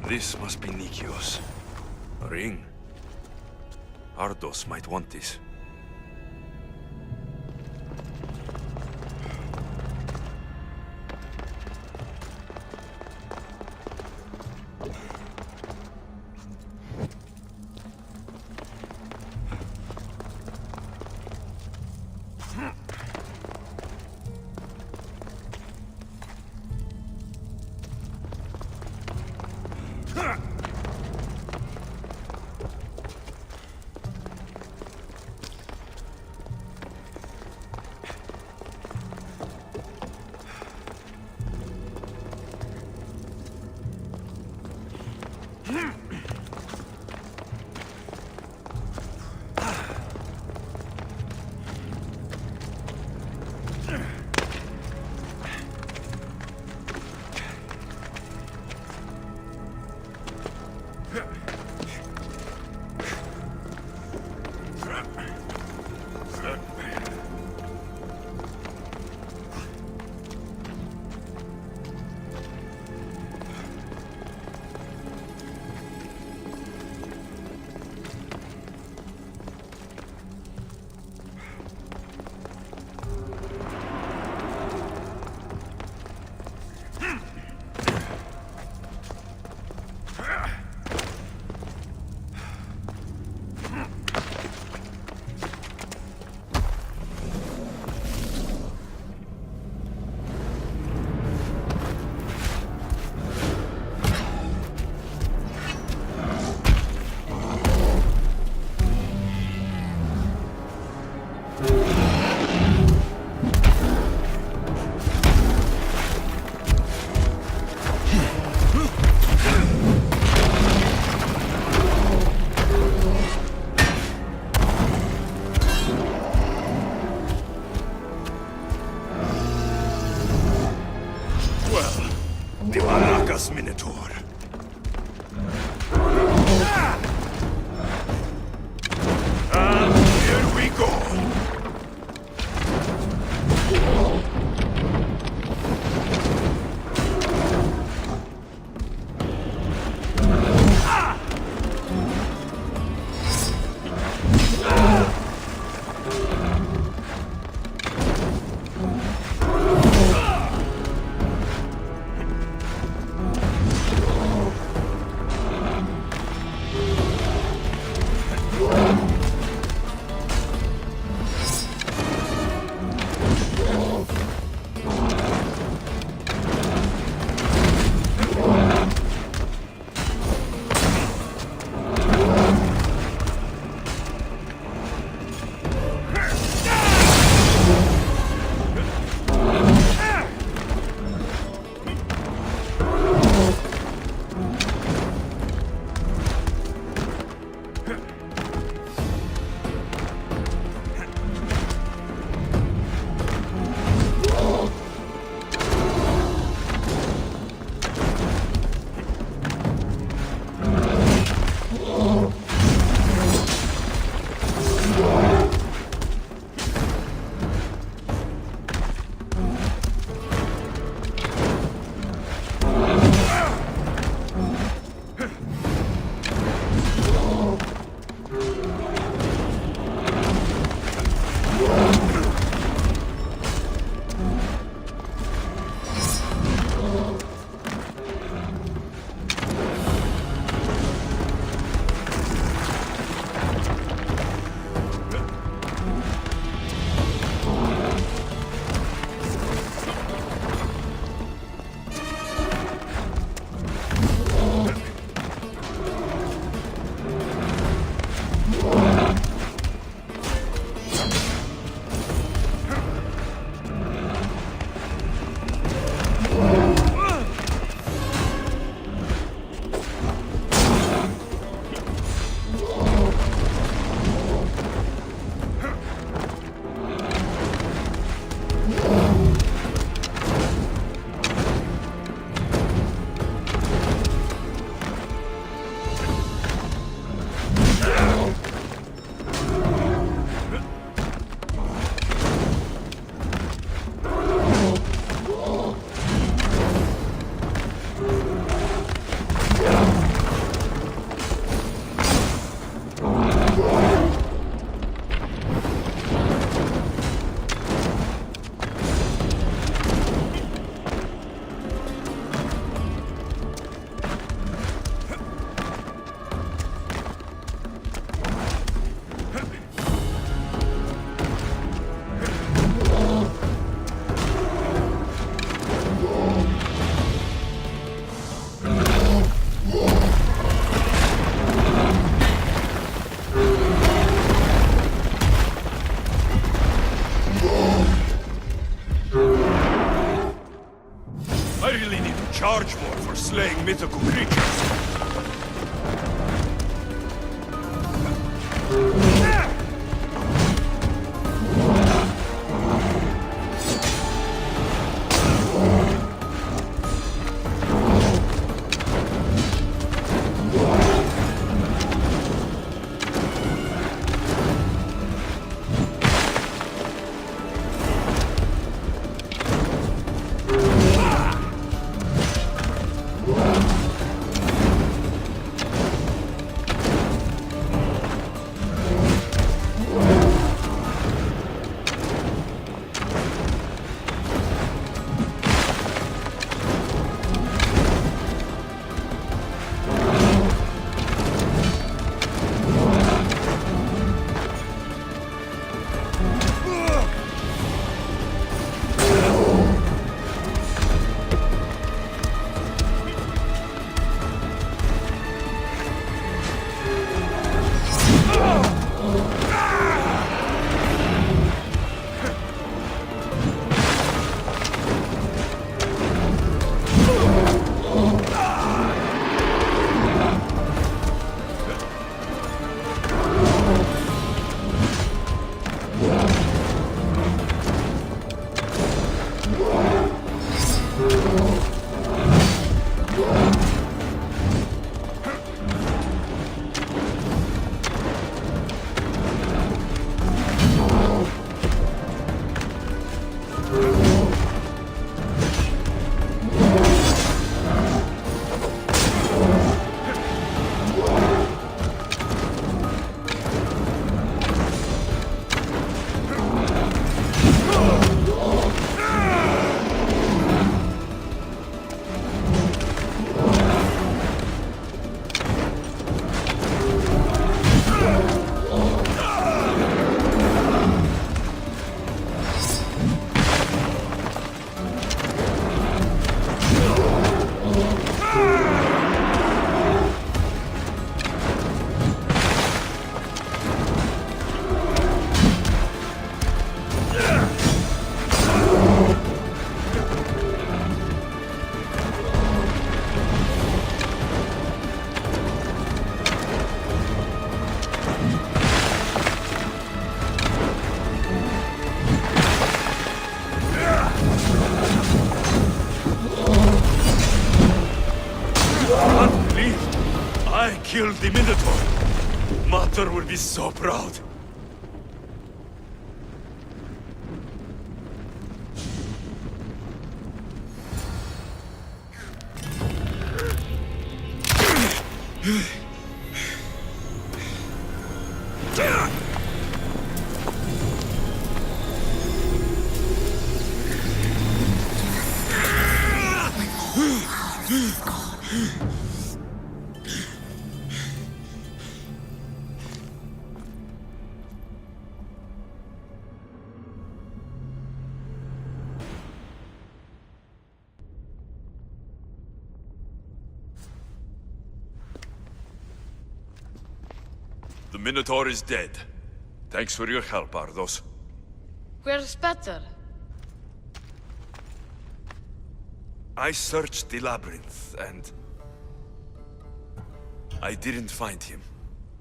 This must be Nikios. A ring. Ardos might want this. mythical creatures. Killed the Minotaur. Mater will be so proud. The Minotaur is dead. Thanks for your help, Ardos. Where's Peter? I searched the labyrinth, and I didn't find him.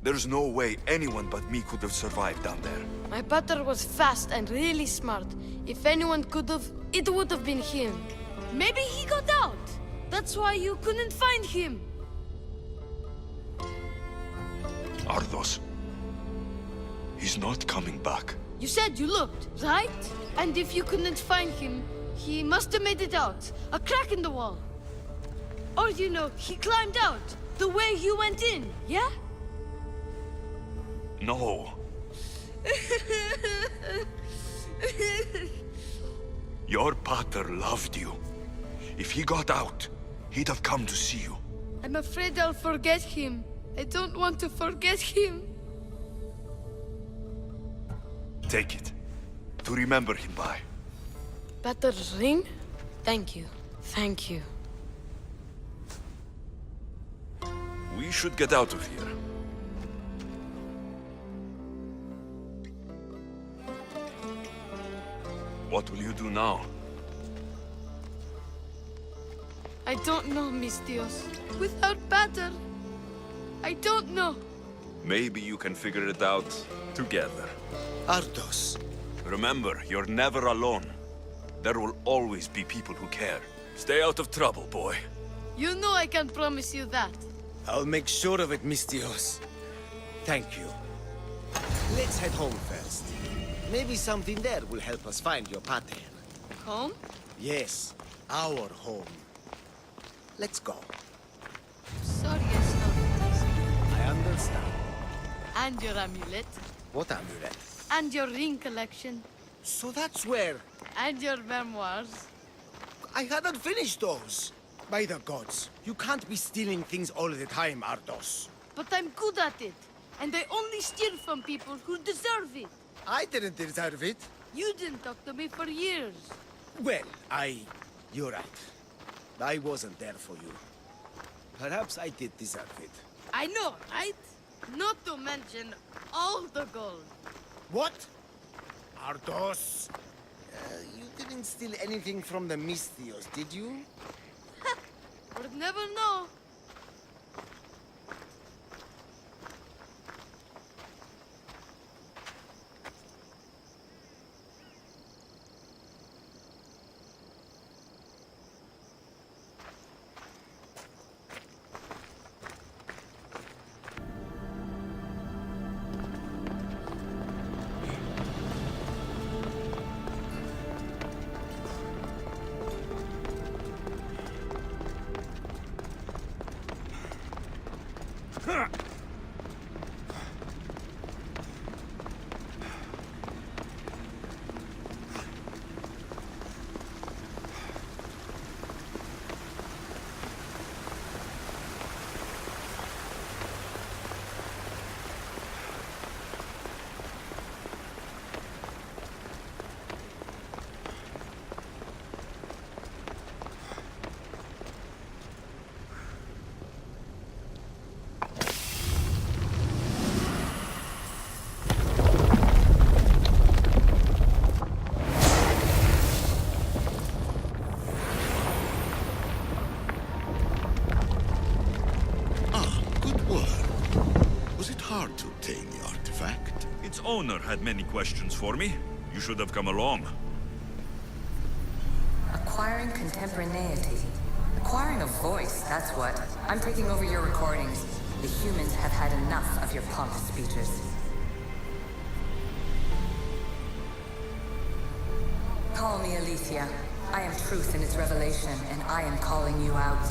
There's no way anyone but me could have survived down there. My Peter was fast and really smart. If anyone could have, it would have been him. Maybe he got out. That's why you couldn't find him. Ardos. He's not coming back. You said you looked, right? And if you couldn't find him, he must have made it out. A crack in the wall. Or, you know, he climbed out. The way you went in, yeah? No. Your pater loved you. If he got out, he'd have come to see you. I'm afraid I'll forget him. I don't want to forget him. Take it. To remember him by. Pater's ring? Thank you. Thank you. We should get out of here. What will you do now? I don't know, Mistios. Without Pater, I don't know. Maybe you can figure it out together. Ardos. Remember, you're never alone. There will always be people who care. Stay out of trouble, boy. You know I can promise you that. I'll make sure of it, Mistios. Thank you. Let's head home first. Maybe something there will help us find your pater. Home? Yes, our home. Let's go. Sorry, it's not easy. I understand. And your amulet. What amulet? And your ring collection. So that's where... And your memoirs. I hadn't finished those. By the gods, you can't be stealing things all the time, Ardos. But I'm good at it. And I only steal from people who deserve it. I didn't deserve it. You didn't talk to me for years. Well, you're right. I wasn't there for you. Perhaps I did deserve it. I know, right? Not to mention all the gold. What? Ardos? You didn't steal anything from the Mistios, did you? Would never know. Its owner had many questions for me. You should have come along. Acquiring contemporaneity. Acquiring a voice, that's what. I'm taking over your recordings. The humans have had enough of your pompous speeches. Call me Aletheia. I am truth in its revelation, and I am calling you out.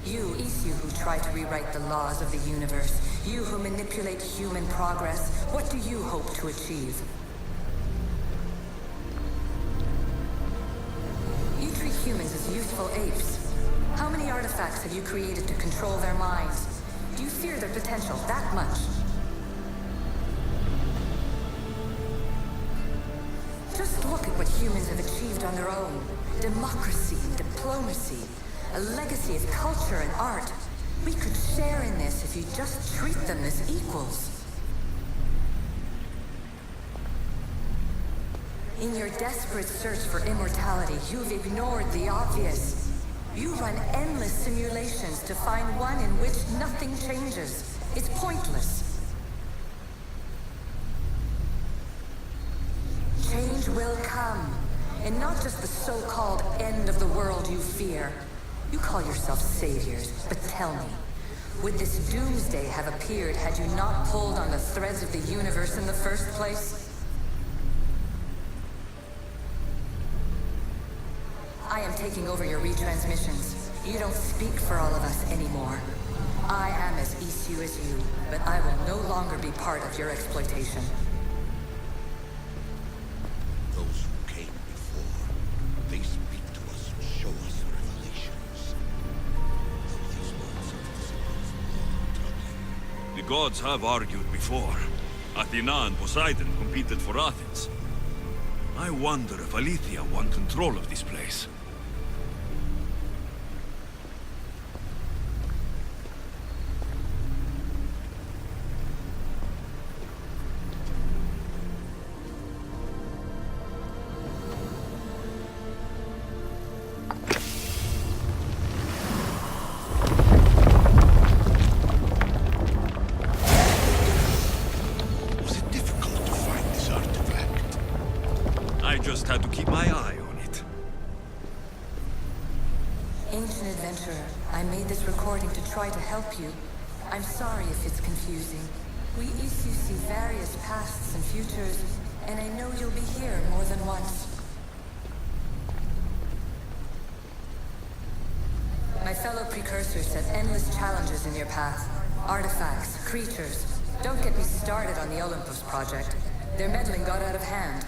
You, Isu, who try to rewrite the laws of the universe. You who manipulate human progress. What do you hope to achieve? You treat humans as useful apes. How many artifacts have you created to control their minds? Do you fear their potential that much? Just look at what humans have achieved on their own. Democracy and diplomacy. A legacy of culture and art. We could share in this if you just treat them as equals. In your desperate search for immortality, you've ignored the obvious. You run endless simulations to find one in which nothing changes. It's pointless. Change will come, and not just the so-called end of the world you fear. You call yourselves saviors, but tell me, would this doomsday have appeared had you not pulled on the threads of the universe in the first place? I am taking over your retransmissions. You don't speak for all of us anymore. I am as Isu as you, but I will no longer be part of your exploitation. Those who came before, they speak to us and show us revelations. These words have disappeared for long, troubling. The gods have argued before. Athena and Poseidon competed for Athens. I wonder if Aletheia won control of this place. just had to keep my eye on it. Ancient adventurer, I made this recording to try to help you. I'm sorry if it's confusing. We Isu see various pasts and futures, and I know you'll be here more than once. My fellow precursors set endless challenges in your path. Artifacts, creatures. Don't get me started on the Olympus project. Their meddling got out of hand.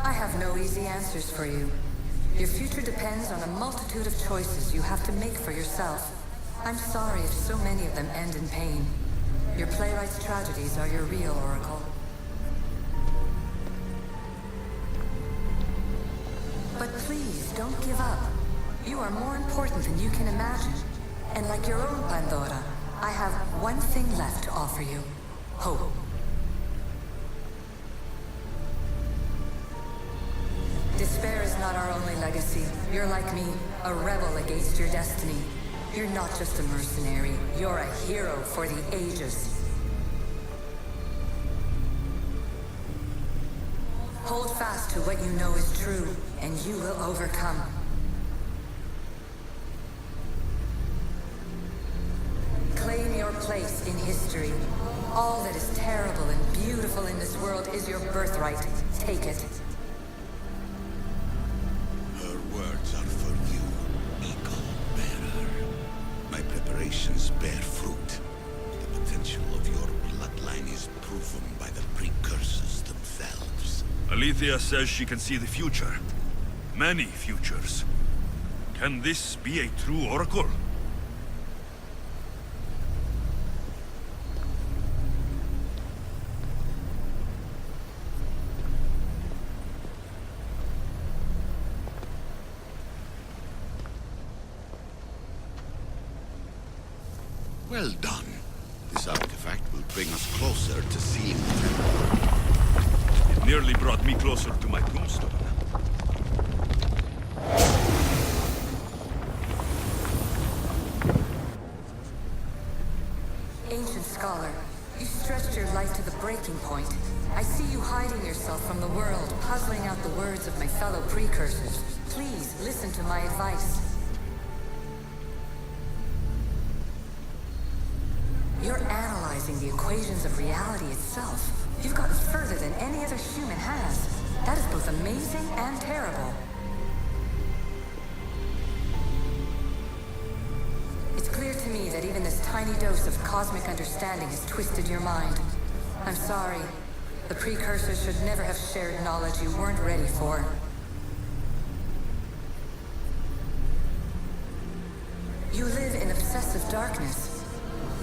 I have no easy answers for you. Your future depends on a multitude of choices you have to make for yourself. I'm sorry if so many of them end in pain. Your playwright's tragedies are your real oracle. But please, don't give up. You are more important than you can imagine. And like your own Pandora, I have one thing left to offer you. Hope. Despair is not our only legacy. You're like me, a rebel against your destiny. You're not just a mercenary, you're a hero for the ages. Hold fast to what you know is true, and you will overcome. Claim your place in history. All that is terrible and beautiful in this world is your birthright. Take it. Her words are for you, Eagle Bearer. My preparations bear fruit. The potential of your bloodline is proven by the precursors themselves. Alethea says she can see the future. Many futures. Can this be a true oracle? Well done. This artifact will bring us closer to seeing the temple. It nearly brought me closer to my tombstone. Ancient scholar, you stretched your life to the breaking point. I see you hiding yourself from the world, puzzling out the words of my fellow precursors. Please, listen to my advice. You're analyzing the equations of reality itself. You've gotten further than any other human has. That is both amazing and terrible. It's clear to me that even this tiny dose of cosmic understanding has twisted your mind. I'm sorry. The precursors should never have shared knowledge you weren't ready for. You live in obsessive darkness.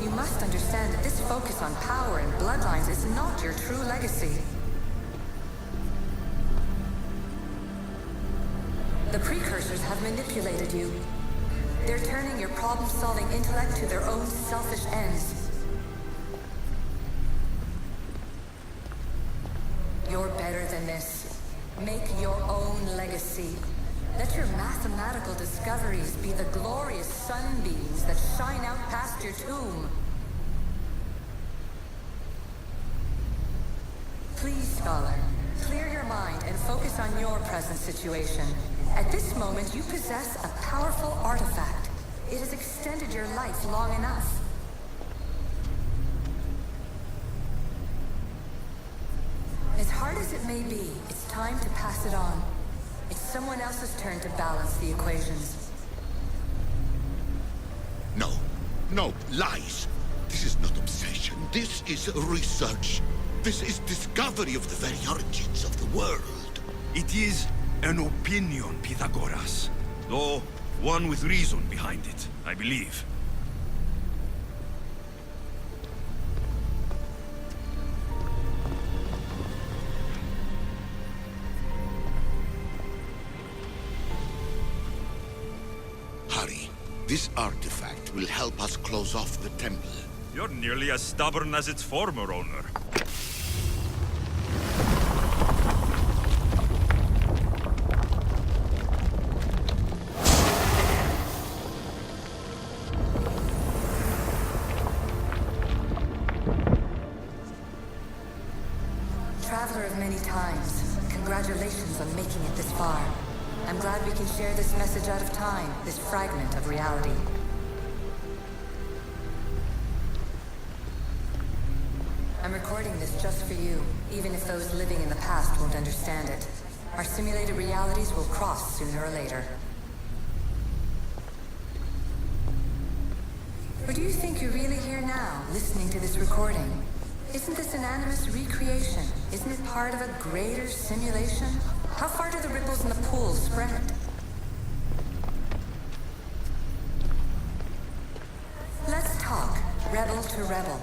You must understand that this focus on power and bloodlines is not your true legacy. The precursors have manipulated you. They're turning your problem-solving intellect to their own selfish ends. You're better than this. Make your own legacy. Let your mathematical discoveries be the glorious sunbeams that shine out past your tomb. Please, scholar, clear your mind and focus on your present situation. At this moment, you possess a powerful artifact. It has extended your life long enough. As hard as it may be, it's time to pass it on. It's someone else's turn to balance the equations. No. No, lies. This is not obsession. This is research. This is discovery of the very origins of the world. It is an opinion, Pythagoras. Though one with reason behind it, I believe. Hurry. This artifact will help us close off the temple. You're nearly as stubborn as its former owner. many times. Congratulations on making it this far. I'm glad we can share this message out of time, this fragment of reality. I'm recording this just for you, even if those living in the past won't understand it. Our simulated realities will cross sooner or later. Or do you think you're really here now, listening to this recording? Isn't this an animus recreation? Isn't it part of a greater simulation? How far do the ripples in the pool spread? Let's talk, rebel to rebel.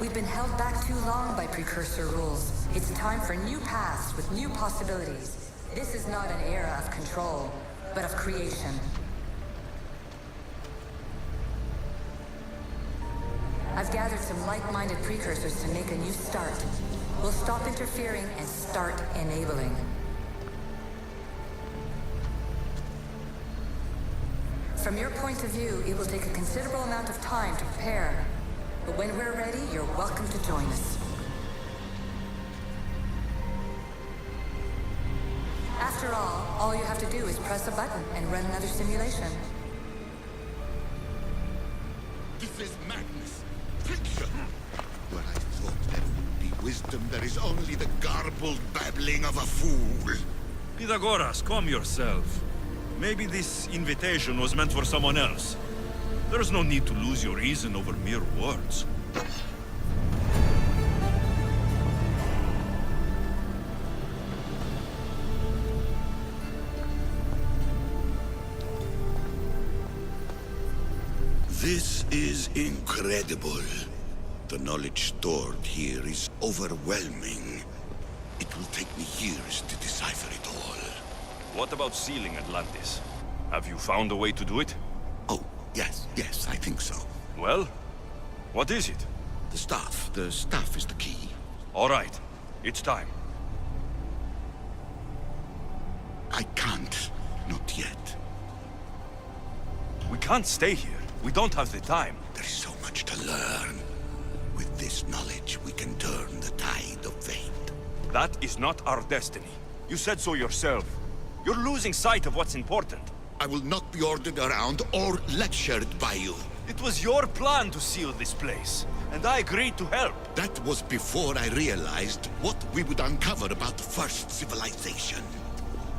We've been held back too long by precursor rules. It's time for new paths with new possibilities. This is not an era of control, but of creation. I've gathered some like-minded precursors to make a new start. We'll stop interfering and start enabling. From your point of view, it will take a considerable amount of time to prepare. But when we're ready, you're welcome to join us. After all you have to do is press a button and run another simulation. This is madness. Fiction. Where I thought there would be wisdom, there is only the garbled babbling of a fool. Pythagoras, calm yourself. Maybe this invitation was meant for someone else. There's no need to lose your reason over mere words. This is incredible. The knowledge stored here is overwhelming. It will take me years to decipher it all. What about sealing Atlantis? Have you found a way to do it? Oh, yes, I think so. Well, what is it? The staff. The staff is the key. All right, it's time. I can't. Not yet. We can't stay here. We don't have the time. There is so much to learn. With this knowledge, we can turn the tide of fate. That is not our destiny. You said so yourself. You're losing sight of what's important. I will not be ordered around or lectured by you. It was your plan to seal this place, and I agreed to help. That was before I realized what we would uncover about the first civilization.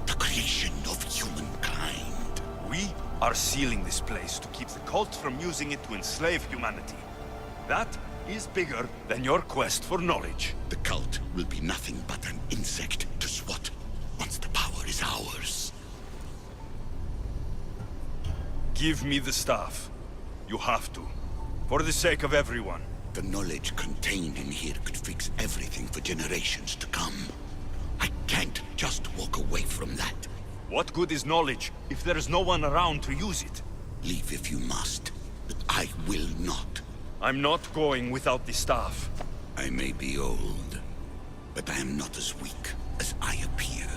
The creation of humankind. We are sealing this place to keep the cult from using it to enslave humanity. That is bigger than your quest for knowledge. The cult will be nothing but an insect to swat once the power is ours. Give me the staff. You have to. For the sake of everyone. The knowledge contained in here could fix everything for generations to come. I can't just walk away from that. What good is knowledge if there is no one around to use it? Leave if you must, but I will not. I'm not going without the staff. I may be old, but I am not as weak as I appear.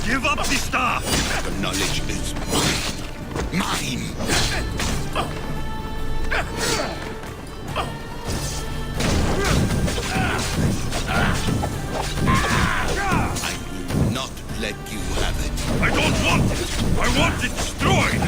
Give up the staff! The knowledge is mine. Mine! I will not let you have it. I don't want it! I want it destroyed!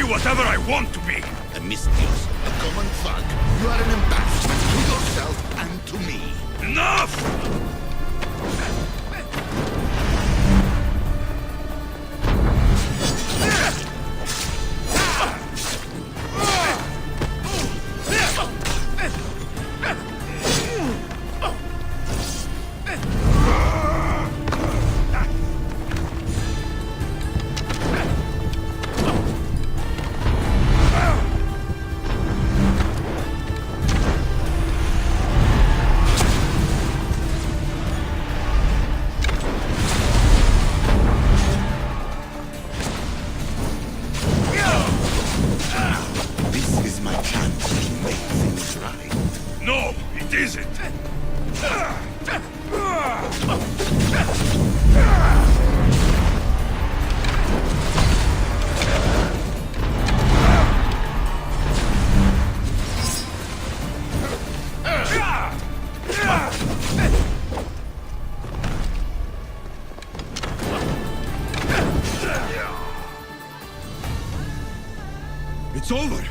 Whatever I want to be. A Mystios, a common thug. You are an embarrassment to yourself and to me. Enough! is it? It's over.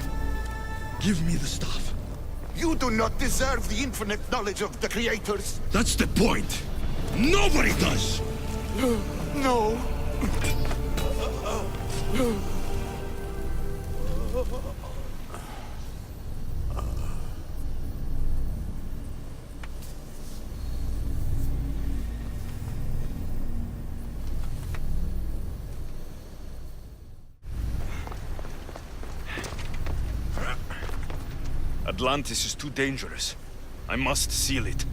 Give me the staff. You do not deserve the infinite knowledge of the creators. That's the point. Nobody does. No. Atlantis is too dangerous. I must seal it.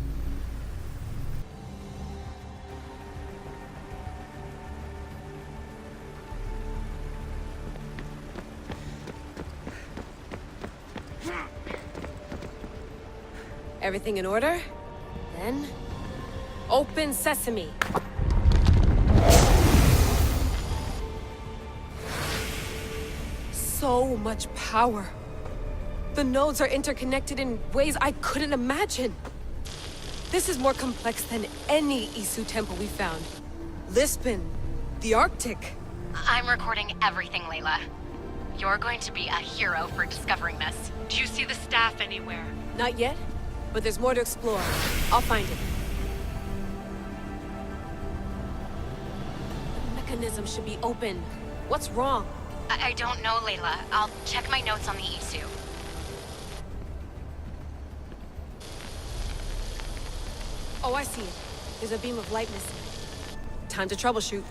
Everything in order? Then... open sesame. So much power. The nodes are interconnected in ways I couldn't imagine. This is more complex than any Isu temple we found. Lisbon, the Arctic. I'm recording everything, Layla. You're going to be a hero for discovering this. Do you see the staff anywhere? Not yet, but there's more to explore. I'll find it. The mechanism should be open. What's wrong? I don't know, Layla. I'll check my notes on the Isu. Oh, I see it. There's a beam of light missing. Time to troubleshoot.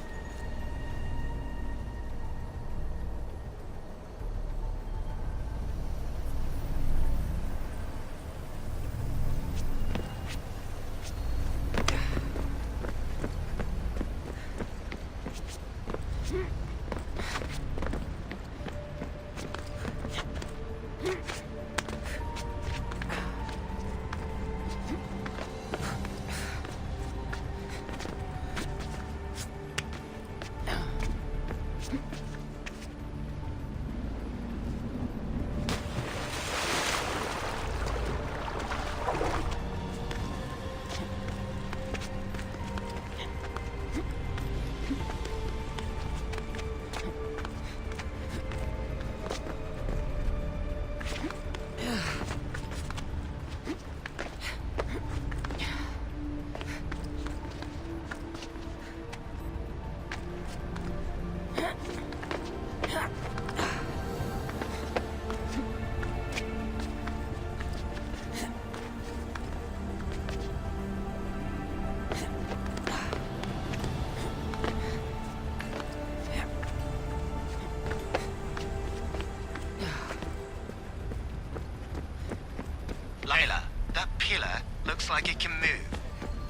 Layla, that pillar looks like it can move.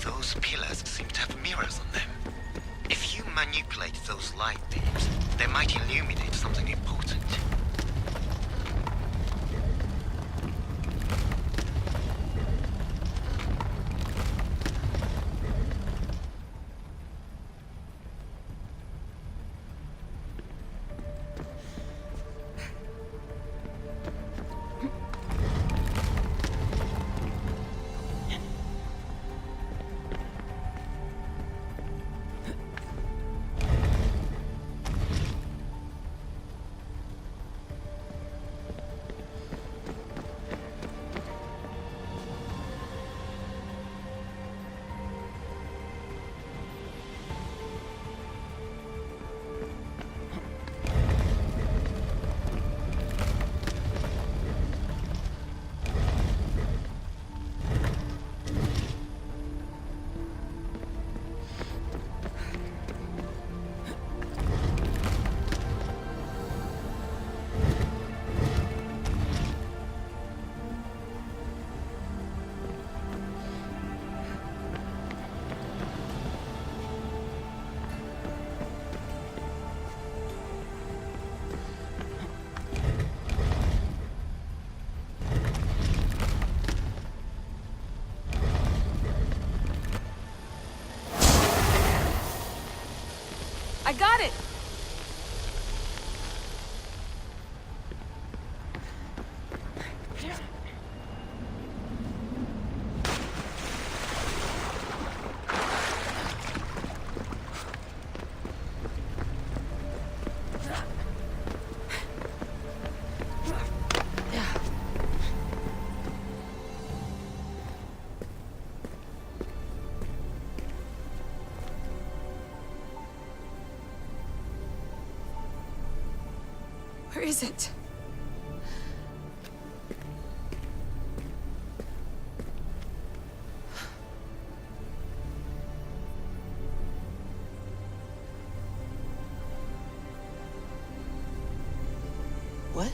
Those pillars seem to have mirrors on them. If you manipulate those light beams, they might illuminate something important. I got it! Where is it? What?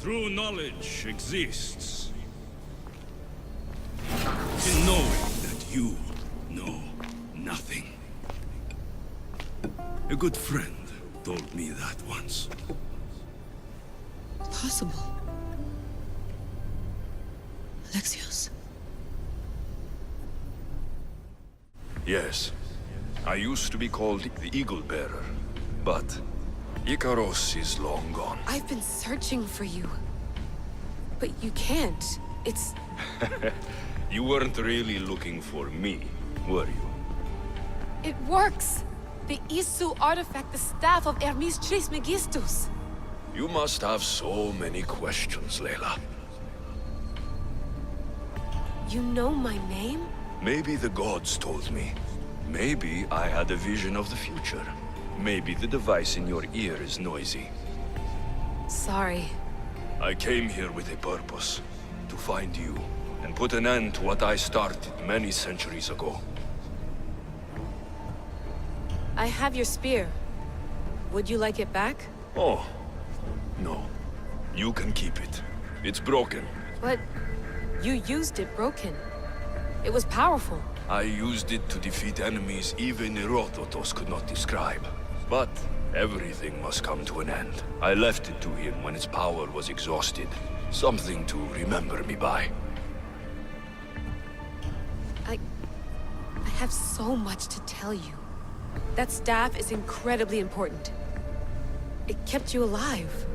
True knowledge exists in knowing that you know nothing. A good friend told me that once. Possible. Alexios? Yes. I used to be called the Eagle Bearer, but Icaros is long gone. I've been searching for you. But you can't. It's... You weren't really looking for me, were you? It works! The Isu artifact, the staff of Hermes Trismegistus. You must have so many questions, Layla. You know my name? Maybe the gods told me. Maybe I had a vision of the future. Maybe the device in your ear is noisy. Sorry. I came here with a purpose. To find you, and put an end to what I started many centuries ago. I have your spear. Would you like it back? Oh, no. You can keep it. It's broken. But you used it broken. It was powerful. I used it to defeat enemies even Herodotus could not describe. But everything must come to an end. I left it to him when its power was exhausted. Something to remember me by. I have so much to tell you. That staff is incredibly important. It kept you alive.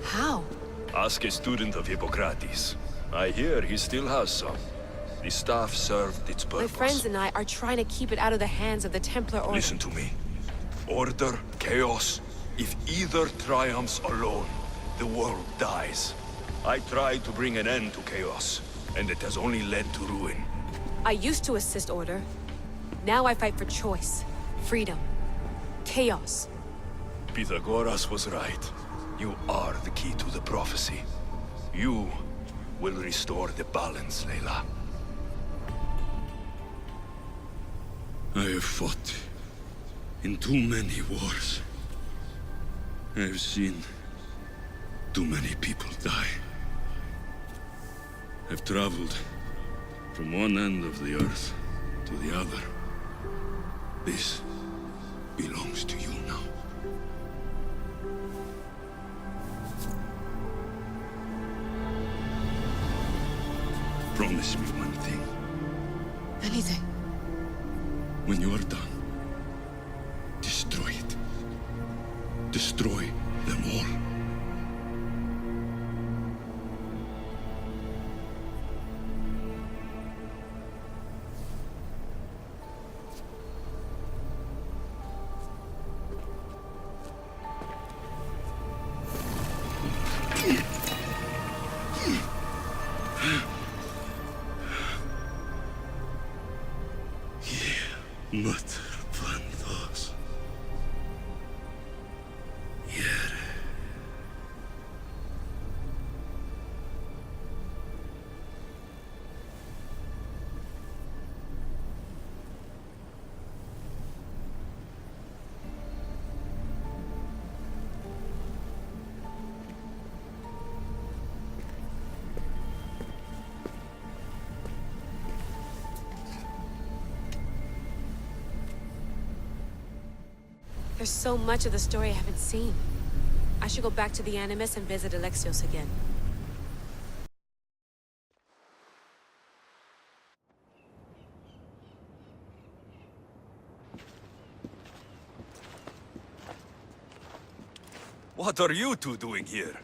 How? Ask a student of Hippocrates. I hear he still has some. The staff served its purpose. My friends and I are trying to keep it out of the hands of the Templar Order. Listen to me. Order, chaos. If either triumphs alone, the world dies. I tried to bring an end to chaos, and it has only led to ruin. I used to assist Order. Now I fight for choice, freedom, chaos. Pythagoras was right. You are the key to the prophecy. You will restore the balance, Layla. I have fought in too many wars. I have seen too many people die. I've traveled from one end of the earth to the other. This belongs to you now. Promise me one thing. Anything. When you are done, destroy it. Destroy them all. Motherbandos. Yere. There's so much of the story I haven't seen. I should go back to the Animus and visit Alexios again. What are you two doing here?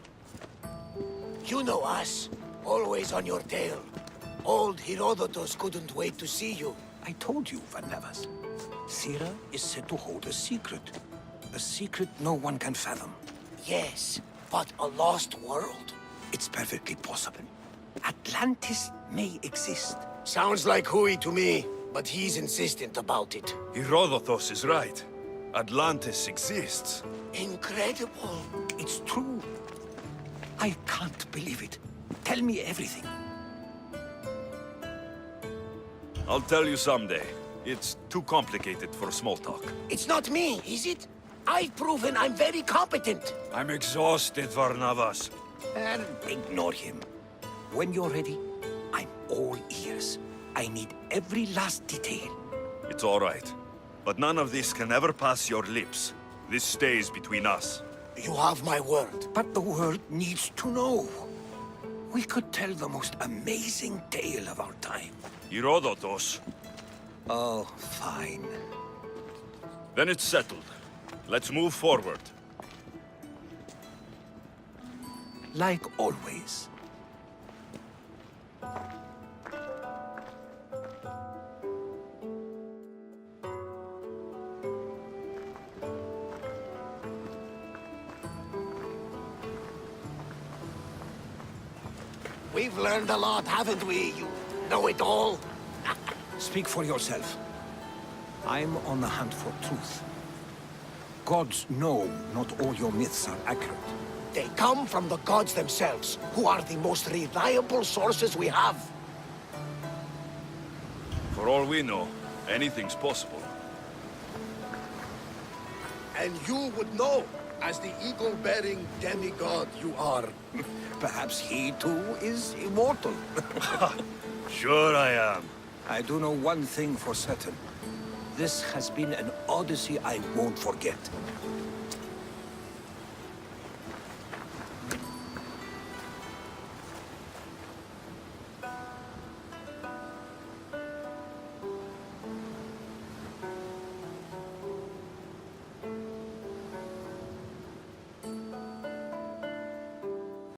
You know us. Always on your tail. Old Herodotus couldn't wait to see you. I told you, Varnavas. Thera is said to hold a secret. A secret no one can fathom. Yes, but a lost world? It's perfectly possible. Atlantis may exist. Sounds like Hui to me, but he's insistent about it. Herodotus is right. Atlantis exists. Incredible. It's true. I can't believe it. Tell me everything. I'll tell you someday. It's too complicated for small talk. It's not me, is it? I've proven I'm very competent. I'm exhausted, Varnavas. And ignore him. When you're ready, I'm all ears. I need every last detail. It's all right. But none of this can ever pass your lips. This stays between us. You have my word. But the world needs to know. We could tell the most amazing tale of our time. Herodotus. Oh, fine. Then it's settled. Let's move forward. Like always. We've learned a lot, haven't we? You know it all. Speak for yourself. I'm on the hunt for truth. Gods know not all your myths are accurate. They come from the gods themselves, who are the most reliable sources we have. For all we know, anything's possible. And you would know, as the eagle-bearing demigod you are. Perhaps he too is immortal. Sure I am. I do know one thing for certain. This has been an odyssey I won't forget.